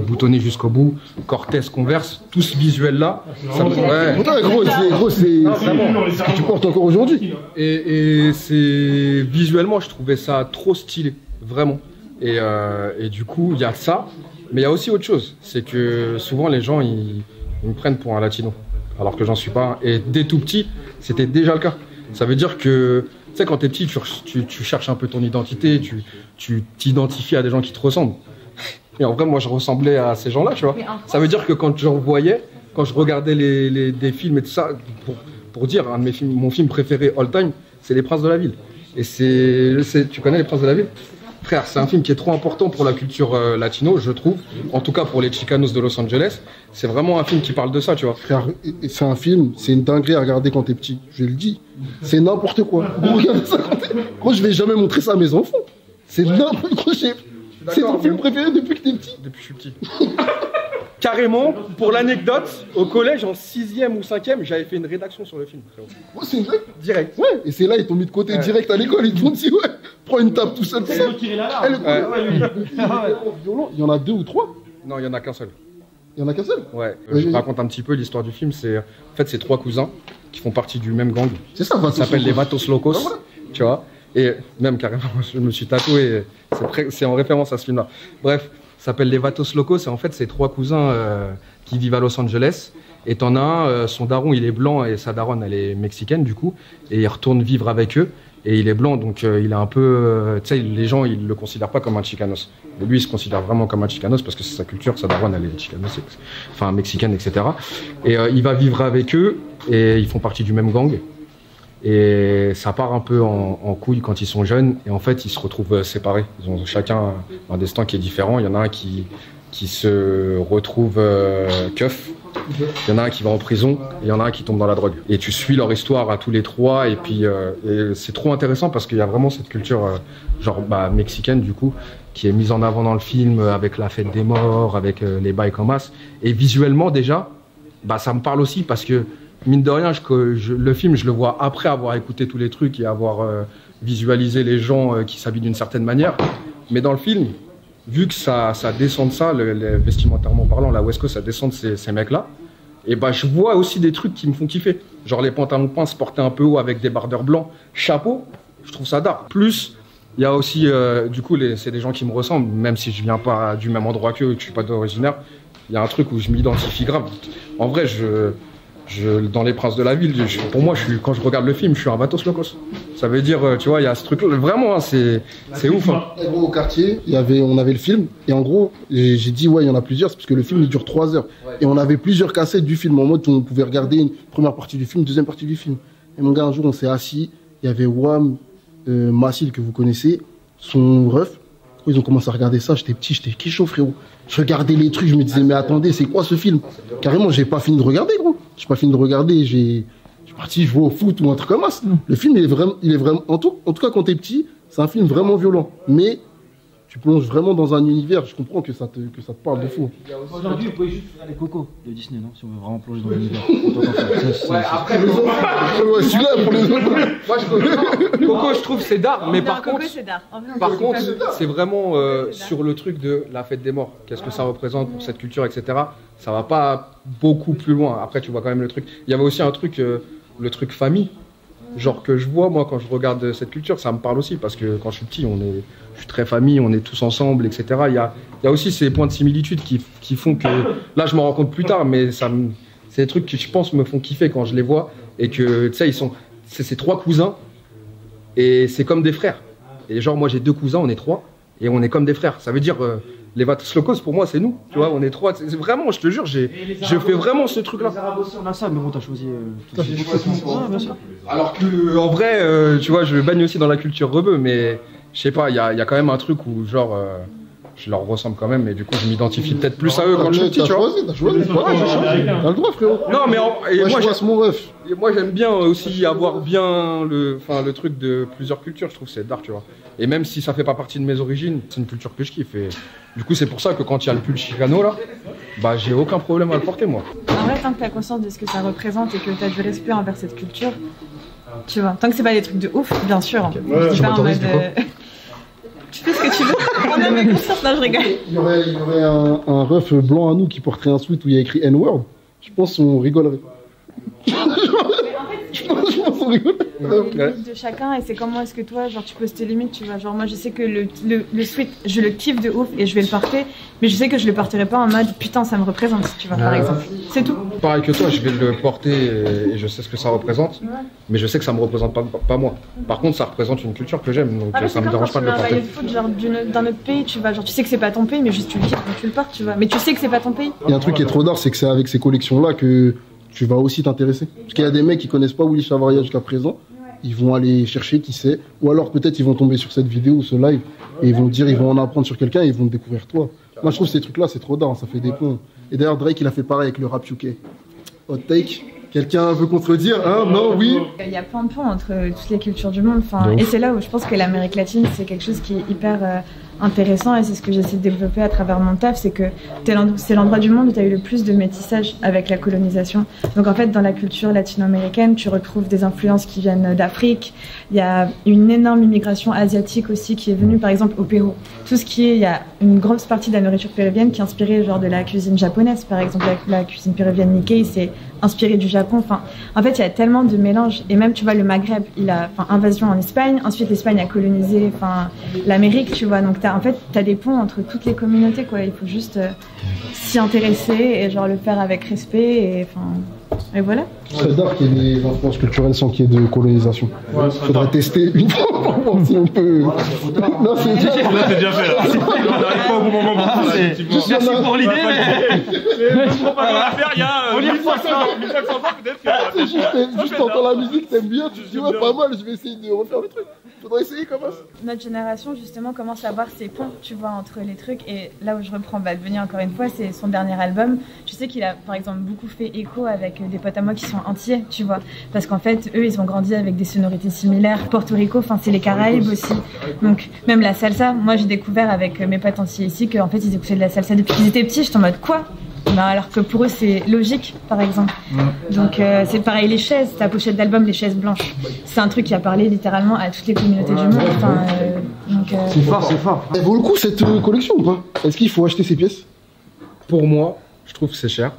boutonnée jusqu'au bout, Cortez, Converse, tout ce visuel-là. Ouais. Gros, c'est ce que tu portes encore aujourd'hui. Et c'est... Visuellement, je trouvais ça trop stylé, vraiment. Et du coup, il y a ça. Mais il y a aussi autre chose, c'est que souvent les gens ils me prennent pour un latino, alors que j'en suis pas. Et dès tout petit, c'était déjà le cas. Ça veut dire que, tu sais, quand t'es petit, tu cherches un peu ton identité, tu t'identifies à des gens qui te ressemblent. Et en vrai, moi, je ressemblais à ces gens-là, tu vois. Ça veut dire que quand j'en voyais, quand je regardais des films et tout ça, pour dire, un de mes films, mon film préféré all time, c'est Les Princes de la Ville. Et tu connais Les Princes de la Ville ? Frère, c'est un film qui est trop important pour la culture latino, je trouve. En tout cas pour les Chicanos de Los Angeles. C'est vraiment un film qui parle de ça, tu vois. Frère, c'est un film, c'est une dinguerie à regarder quand t'es petit. Je le dis. C'est n'importe quoi. Regarde ça quand t'es... Moi, je vais jamais montrer ça à mes enfants. C'est n'importe quoi. C'est ton film préféré depuis que t'es petit? Depuis que je suis petit. Carrément, pour l'anecdote, au collège, en 6e ou 5e, j'avais fait une rédaction sur le film. Ouais, c'est vrai. Direct. Ouais, et c'est là, ils t'ont mis de côté direct à l'école. Ils t'ont dit, ouais, prends une table tout seul. C'est qui est là. Il y en a 2 ou 3? Non, il y en a qu'un seul. Il y en a qu'un seul? Ouais. Je raconte un petit peu l'histoire du film. En fait, c'est 3 cousins qui font partie du même gang. C'est ça, ça s'appelle les Vatos Locos. Ah, voilà. Tu vois. Et même carrément, je me suis tatoué. C'est en référence à ce film-là. Bref. Ça s'appelle les Vatos Locos, et en fait c'est 3 cousins qui vivent à Los Angeles. Et t'en as un, son daron il est blanc et sa daronne elle est mexicaine du coup, et il retourne vivre avec eux. Et il est blanc, donc il est un peu, tu sais, les gens ils le considèrent pas comme un Chicanos. Mais lui il se considère vraiment comme un Chicanos parce que c'est sa culture, sa daronne elle est Chicanos, enfin mexicaine, etc. Et il va vivre avec eux et ils font partie du même gang. Et ça part un peu en couille quand ils sont jeunes, et en fait ils se retrouvent séparés. Ils ont chacun un destin qui est différent. Il y en a un qui se retrouve keuf, il y en a un qui va en prison, et il y en a un qui tombe dans la drogue. Et tu suis leur histoire à tous les 3, et puis et c'est trop intéressant parce qu'il y a vraiment cette culture mexicaine du coup, qui est mise en avant dans le film, avec la fête des morts, avec les bails comme as. Et visuellement déjà, ça me parle aussi parce que mine de rien, le film, je le vois après avoir écouté tous les trucs et avoir visualisé les gens qui s'habillent d'une certaine manière. Mais dans le film, vu que ça descend de ça, vestimentairement parlant, la West Coast, ça descend de ces mecs-là, et je vois aussi des trucs qui me font kiffer. Genre les pantalons pinces portés un peu haut avec des bardeurs blancs, chapeau, je trouve ça d'art. Plus, il y a aussi, du coup, c'est des gens qui me ressemblent, même si je viens pas du même endroit qu'eux et que je suis pas d'originaire. Il y a un truc où je m'identifie grave. En vrai, dans Les Princes de la Ville, pour moi, quand je regarde le film, je suis un Vatos Locos. Ça veut dire, tu vois, il y a ce truc-là, vraiment, c'est ouf. Hein. Au quartier, on avait le film, et en gros, j'ai dit, ouais, il y en a plusieurs, c'est parce que le film, il dure 3 heures. Ouais. Et on avait plusieurs cassettes du film, en mode, on pouvait regarder une première partie du film, deuxième partie du film. Et mon gars, un jour, on s'est assis, il y avait Wham, Massil, que vous connaissez, son ref. Ils ont commencé à regarder ça, j'étais petit, j'étais chaud, frérot. Je regardais les trucs, je me disais, mais attendez, c'est quoi ce film? Carrément, j'ai pas fini de regarder, gros. J'ai pas fini de regarder, je suis parti jouer au foot ou un truc comme ça. Le film, il est vraiment, en tout cas, quand t'es petit, c'est un film vraiment violent. Mais tu plonges vraiment dans un univers, je comprends que ça te parle de fou. Aujourd'hui, vous pouvez juste regarder Coco de Disney, non? Si on veut vraiment plonger dans l'univers. Ouais, après, celui-là, pour les autres. Moi, Coco, je trouve c'est d'art, mais par contre, c'est vraiment sur le truc de la fête des morts. Qu'est-ce que ça représente pour cette culture, etc. Ça va pas beaucoup plus loin. Après, tu vois quand même le truc. Il y avait aussi un truc, le truc famille. Genre que je vois, moi, quand je regarde cette culture, ça me parle aussi, parce que quand je suis petit, je suis très famille, on est tous ensemble, etc. Il y a aussi ces points de similitude qui font que, là, je m'en rends compte plus tard, mais c'est des trucs qui, je pense, me font kiffer quand je les vois, et que, tu sais, c'est ces 3 cousins Et c'est comme des frères. Et genre, moi, j'ai 2 cousins, on est 3, et on est comme des frères. Ça veut dire, les Vatslocos, pour moi, c'est nous. Tu vois, on est 3. C'est vraiment, je te jure, je fais vraiment ce truc-là. Les Arabes aussi, on a ça, mais bon, t'as choisi. Bien sûr. Alors que, en vrai, tu vois, je baigne aussi dans la culture rebeu, mais je sais pas, il y a quand même un truc où, genre, je leur ressemble quand même, et du coup, je m'identifie peut-être plus à eux quand je suis petit, tu vois. T'as choisi. T'as le droit, frérot. Non, mais moi, j'aime bien aussi avoir bien le truc de plusieurs cultures, je trouve c'est d'art, tu vois. Et même si ça fait pas partie de mes origines, c'est une culture que je kiffe. Et du coup, c'est pour ça que quand il y a le pull Chicano là, bah j'ai aucun problème à le porter, moi. En vrai, tant que tu as conscience de ce que ça représente et que tu as du respect envers cette culture, tu vois. Tant que c'est pas des trucs de ouf, bien sûr. Okay. Ouais, je pas en mode. Tu fais ce que tu veux. On a mes concerts, là, je rigole. Il y aurait un ref blanc à nous qui porterait un sweat où il y a écrit N-word. Je pense qu'on rigolerait. Je pense qu'on rigolerait. Les limites de chacun, et c'est comment est-ce que toi, genre, tu poses tes limites, tu vois. Genre, moi, je sais que le sweat, je le kiffe de ouf et je vais le porter, mais je sais que je le porterai pas en mode putain, ça me représente, tu vois, par exemple. C'est tout. Pareil que toi, je vais le porter et je sais ce que ça représente, mais je sais que ça me représente pas moi. Par contre, ça représente une culture que j'aime, donc ça me dérange pas de le porter. Tu vas foot, genre, d'un autre pays, tu vois, genre, tu sais que c'est pas ton pays, mais juste tu le kiffes quand tu le portes, tu vois. Mais tu sais que c'est pas ton pays. Il y a un truc qui est trop d'art, c'est que c'est avec ces collections-là que tu vas aussi t'intéresser. Parce qu'il y a des mecs qui connaissent pas Willy Chavaria jusqu'à présent. Ils vont aller chercher qui c'est, ou alors peut-être ils vont tomber sur cette vidéo ou ce live et ils vont dire, ils vont en apprendre sur quelqu'un et ils vont découvrir toi. Moi je trouve que ces trucs-là c'est trop d'art, ça fait des ponts. Et d'ailleurs Drake il a fait pareil avec le rap UK. Hot take, quelqu'un veut contredire, hein? Non, oui. Il y a plein de ponts entre toutes les cultures du monde, et c'est là où je pense que l'Amérique latine c'est quelque chose qui est hyper intéressant, et c'est ce que j'essaie de développer à travers mon taf, c'est que c'est l'endroit du monde où tu as eu le plus de métissage avec la colonisation. Donc en fait dans la culture latino-américaine tu retrouves des influences qui viennent d'Afrique, il y a une énorme immigration asiatique aussi qui est venue par exemple au Pérou. Tout ce qui est, il y a une grosse partie de la nourriture péruvienne qui est inspirée genre de la cuisine japonaise, par exemple la cuisine péruvienne Nikkei c'est inspiré du Japon. Enfin, en fait il y a tellement de mélanges, et même tu vois le Maghreb, il a invasion en Espagne, ensuite l'Espagne a colonisé l'Amérique, tu vois, donc en fait, t'as des ponts entre toutes les communautés, quoi. Il faut juste s'y intéresser et genre le faire avec respect, et voilà. C'est d'art qu'il y ait des influences culturelles sans qu'il y ait de colonisation. Il faudrait tester une fois pour voir si on peut. Non, c'est déjà fait. Là, c'est déjà fait. On n'arrive pas au bon moment. Merci pour l'idée, mais je crois pas qu'on va faire. Il y a 1500 ans peut-être. Juste t'entends la musique, t'aimes bien, tu te dis ouais, pas mal, je vais essayer de refaire le truc. Faudrait essayer comment ça. Notre génération justement commence à voir ces ponts, tu vois, entre les trucs, et là où je reprends Bad Bunny encore une fois, c'est son dernier album. Je sais qu'il a par exemple beaucoup fait écho avec des potes à moi qui sont antillais, tu vois, parce qu'en fait eux ils ont grandi avec des sonorités similaires. Porto Rico, c'est les Caraïbes aussi, donc même la salsa, moi j'ai découvert avec mes potes antillais ici qu'en fait ils écoutaient de la salsa depuis qu'ils étaient petits. J'étais en mode quoi? Ben, alors que pour eux c'est logique par exemple. Donc c'est pareil, les chaises, ta pochette d'album Les Chaises Blanches, c'est un truc qui a parlé littéralement à toutes les communautés du monde. C'est fort, c'est fort. Elle vaut le coup cette collection ou pas? Est-ce qu'il faut acheter ces pièces? Pour moi, je trouve que c'est cher,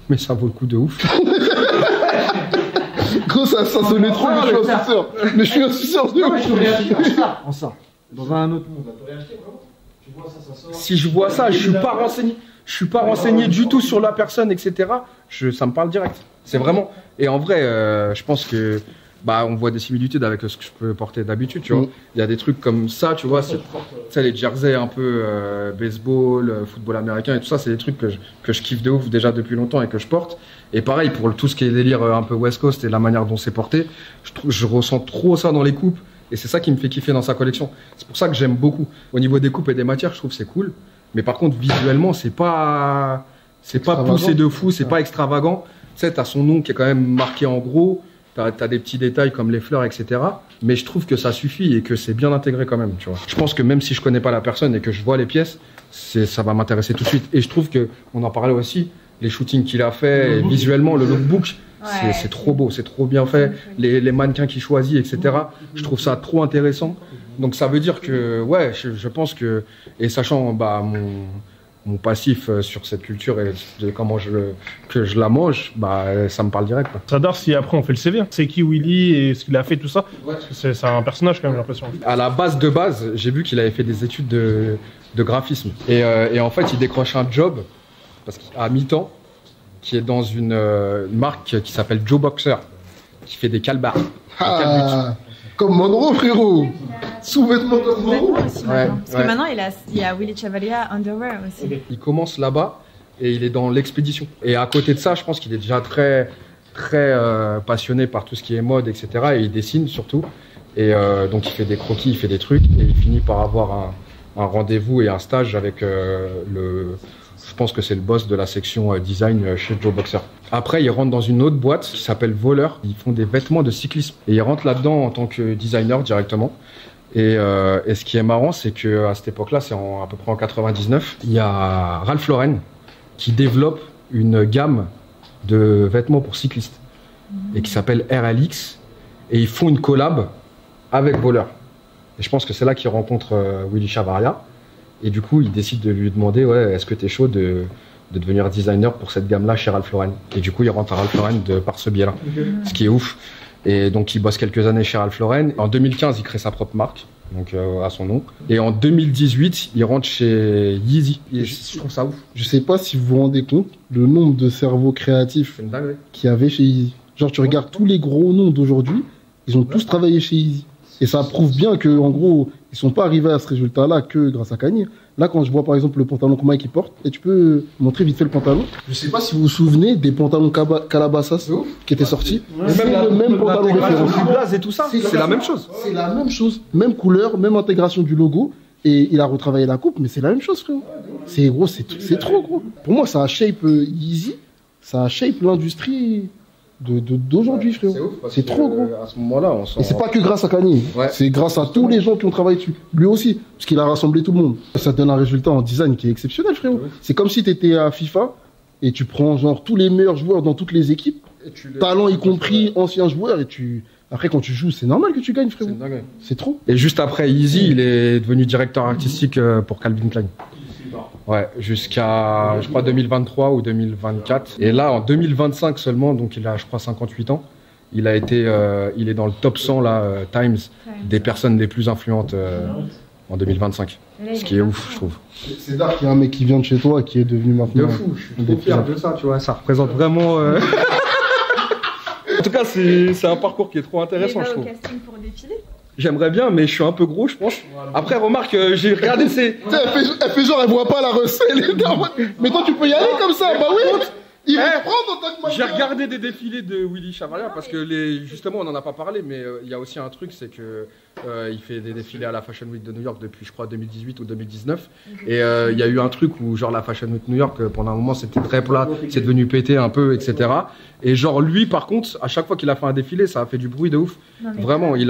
mais ça vaut le coup de ouf. Gros, ça sonnait trop, mais je suis un suceur de ouf. En ça, dans un autre monde. Si je vois ça, je suis pas renseigné. Je suis pas renseigné du tout sur la personne, etc. Ça me parle direct. C'est vraiment. Et en vrai, je pense que on voit des similitudes avec ce que je peux porter d'habitude, tu vois. Il y a des trucs comme ça, tu vois. C'est les jerseys un peu baseball, football américain et tout ça. C'est des trucs que je kiffe de ouf déjà depuis longtemps et que je porte. Et pareil pour tout ce qui est délire un peu West Coast et la manière dont c'est porté, je ressens trop ça dans les coupes. Et c'est ça qui me fait kiffer dans sa collection. C'est pour ça que j'aime beaucoup. Au niveau des coupes et des matières, je trouve que c'est cool. Mais par contre, visuellement, c'est pas poussé de fou, c'est pas extravagant. Tu sais, t'as son nom qui est quand même marqué en gros. T'as des petits détails comme les fleurs, etc. Mais je trouve que ça suffit et que c'est bien intégré quand même, tu vois. Je pense que même si je connais pas la personne et que je vois les pièces, ça va m'intéresser tout de suite. Et je trouve que, on en parlait aussi, les shootings qu'il a fait, et visuellement, le lookbook, c'est trop beau, c'est trop bien fait. Les mannequins qu'il choisit, etc. Je trouve ça trop intéressant. Donc ça veut dire que, ouais, je pense que, et sachant mon passif sur cette culture et de comment que je la mange, ça me parle direct. Sadar, si après on fait le CV, c'est qui Willy et ce qu'il a fait, tout ça, c'est un personnage quand même, j'ai l'impression. À la base, j'ai vu qu'il avait fait des études de graphisme. Et en fait, il décroche un job, à mi-temps, qui est dans une marque qui s'appelle Joe Boxer, qui fait des calbars. Comme Monroe, frérot. Sous-vêtements comme Monroe. Aussi, parce que maintenant, il y a Willy Chevalier Underwear aussi. Il commence là-bas et il est dans l'expédition. Et à côté de ça, je pense qu'il est déjà très passionné par tout ce qui est mode, etc. Et il dessine surtout. Et donc il fait des croquis, il fait des trucs. Et il finit par avoir un rendez-vous et un stage avec je pense que c'est le boss de la section design chez Joe Boxer. Après, il rentre dans une autre boîte qui s'appelle Voleur. Ils font des vêtements de cyclisme. Et il rentre là-dedans en tant que designer directement. Et ce qui est marrant, c'est qu'à cette époque-là, c'est à peu près en 99, il y a Ralph Lauren qui développe une gamme de vêtements pour cyclistes et qui s'appelle RLX. Et ils font une collab avec Voleur. Et je pense que c'est là qu'il rencontre Willy Chavaria. Et du coup, il décide de lui demander, ouais, est-ce que tu es chaud de devenir designer pour cette gamme-là chez Ralph Lauren. Et du coup, il rentre à Ralph Lauren par ce biais-là, ce qui est ouf. Et donc, il bosse quelques années chez Ralph Lauren. En 2015, il crée sa propre marque, donc à son nom. Et en 2018, il rentre chez Yeezy. Et je trouve ça ouf. Je sais pas si vous vous rendez compte le nombre de cerveaux créatifs qu'il y avait chez Yeezy. Genre, tu regardes tous les gros noms d'aujourd'hui, ils ont tous travaillé chez Yeezy. Et ça prouve bien que, en gros, ils sont pas arrivés à ce résultat-là que grâce à Kanye. Là, quand je vois par exemple le pantalon que Mike porte, et tu peux montrer vite fait le pantalon. Je sais pas si vous vous souvenez des pantalons Calabasas qui étaient sortis. C'est le même pantalon référence. Et tout ça, c'est la même chose. C'est la même chose, même couleur, même intégration du logo. Et il a retravaillé la coupe, mais c'est la même chose, frérot. C'est gros, c'est trop gros. Pour moi, ça a shape Yeezy, ça a shape l'industrie d'aujourd'hui, frérot. C'est trop gros. À ce moment-là, on et c'est pas que grâce à Kanye, c'est grâce à tous les gens qui ont travaillé dessus. Lui aussi, parce qu'il a rassemblé tout le monde. Ça donne un résultat en design qui est exceptionnel, frérot. C'est comme si tu étais à FIFA et tu prends genre tous les meilleurs joueurs dans toutes les équipes, talent y compris, anciens joueurs, et après quand tu joues, c'est normal que tu gagnes, frérot. C'est trop. Et juste après Yeezy, il est devenu directeur artistique pour Calvin Klein. Ouais, jusqu'à, je crois, 2023 ou 2024. Et là, en 2025 seulement, donc il a, je crois, 58 ans, il est dans le top 100, là, Times, des personnes les plus influentes en 2025. Ce qui est ouf, je trouve. C'est d'art qu'il y a un mec qui vient de chez toi qui est devenu maintenant... De fou, je suis trop fier de ça, tu vois, ça représente vraiment... En tout cas, c'est un parcours qui est trop intéressant, je trouve. Casting pour défiler. J'aimerais bien, mais je suis un peu gros, je pense. Après, remarque, j'ai regardé ces... Elle fait genre, elle voit pas la recette. Mais toi, tu peux y aller comme ça, bah oui. Il va prendre en tant que j'ai regardé des défilés de Willy Chavaria parce que justement, on n'en a pas parlé, mais il y a aussi un truc, c'est que il fait des défilés à la Fashion Week de New York depuis, je crois, 2018 ou 2019. Et il y a eu un truc où, genre, la Fashion Week New York, pendant un moment, c'était très plat, c'est devenu pété un peu, etc. Et genre, lui, par contre, à chaque fois qu'il a fait un défilé, ça a fait du bruit de ouf. Vraiment, il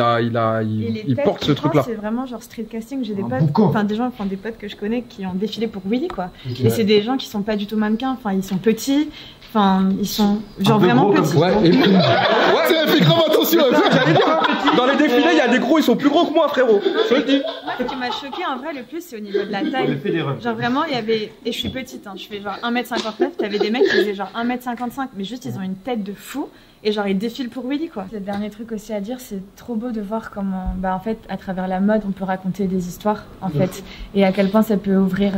porte ce truc-là. C'est vraiment genre street casting. J'ai des potes, enfin des gens, enfin des potes que je connais qui ont défilé pour Willy, quoi. Et c'est des gens qui sont pas du tout mannequins. Enfin, ils sont petits. Enfin, ils sont genre vraiment petits. Ouais, et puis... ouais, fais grave attention. J'allais dire, dans les défilés, il y a des gros, ils sont plus gros que moi, frérot. Je le dis. Moi, ce qui m'a choqué en vrai le plus, c'est au niveau de la taille. Genre vraiment, il y avait, et je suis petite, hein, je fais genre 1m59, t'avais des mecs qui faisaient genre 1m55, mais juste ils ont une tête de fou. Et genre ils défilent pour Willy, quoi. Le dernier truc aussi à dire, c'est trop beau de voir comment, bah en fait, à travers la mode, on peut raconter des histoires, en fait. Et à quel point ça peut ouvrir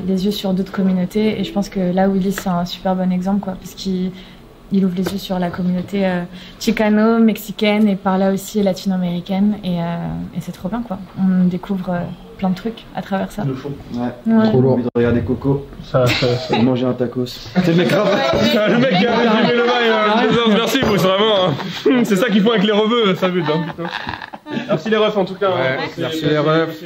les yeux sur d'autres communautés. Et je pense que là, Willy, c'est un super bon exemple, quoi. Parce qu'il ouvre les yeux sur la communauté chicano, mexicaine et par là aussi latino-américaine. Et c'est trop bien, quoi. On découvre plein de trucs à travers ça. Le fond. Ouais. Trop lourd. Envie de regarder Coco. Ça. Manger un tacos. C'est le mec grave. Le mec qui a résumé le bail. Merci, Bruce, vraiment. C'est ça qu'ils font avec les reveux, ça veut, hein, putain. Merci les refs en tout cas. Ouais, merci les refs.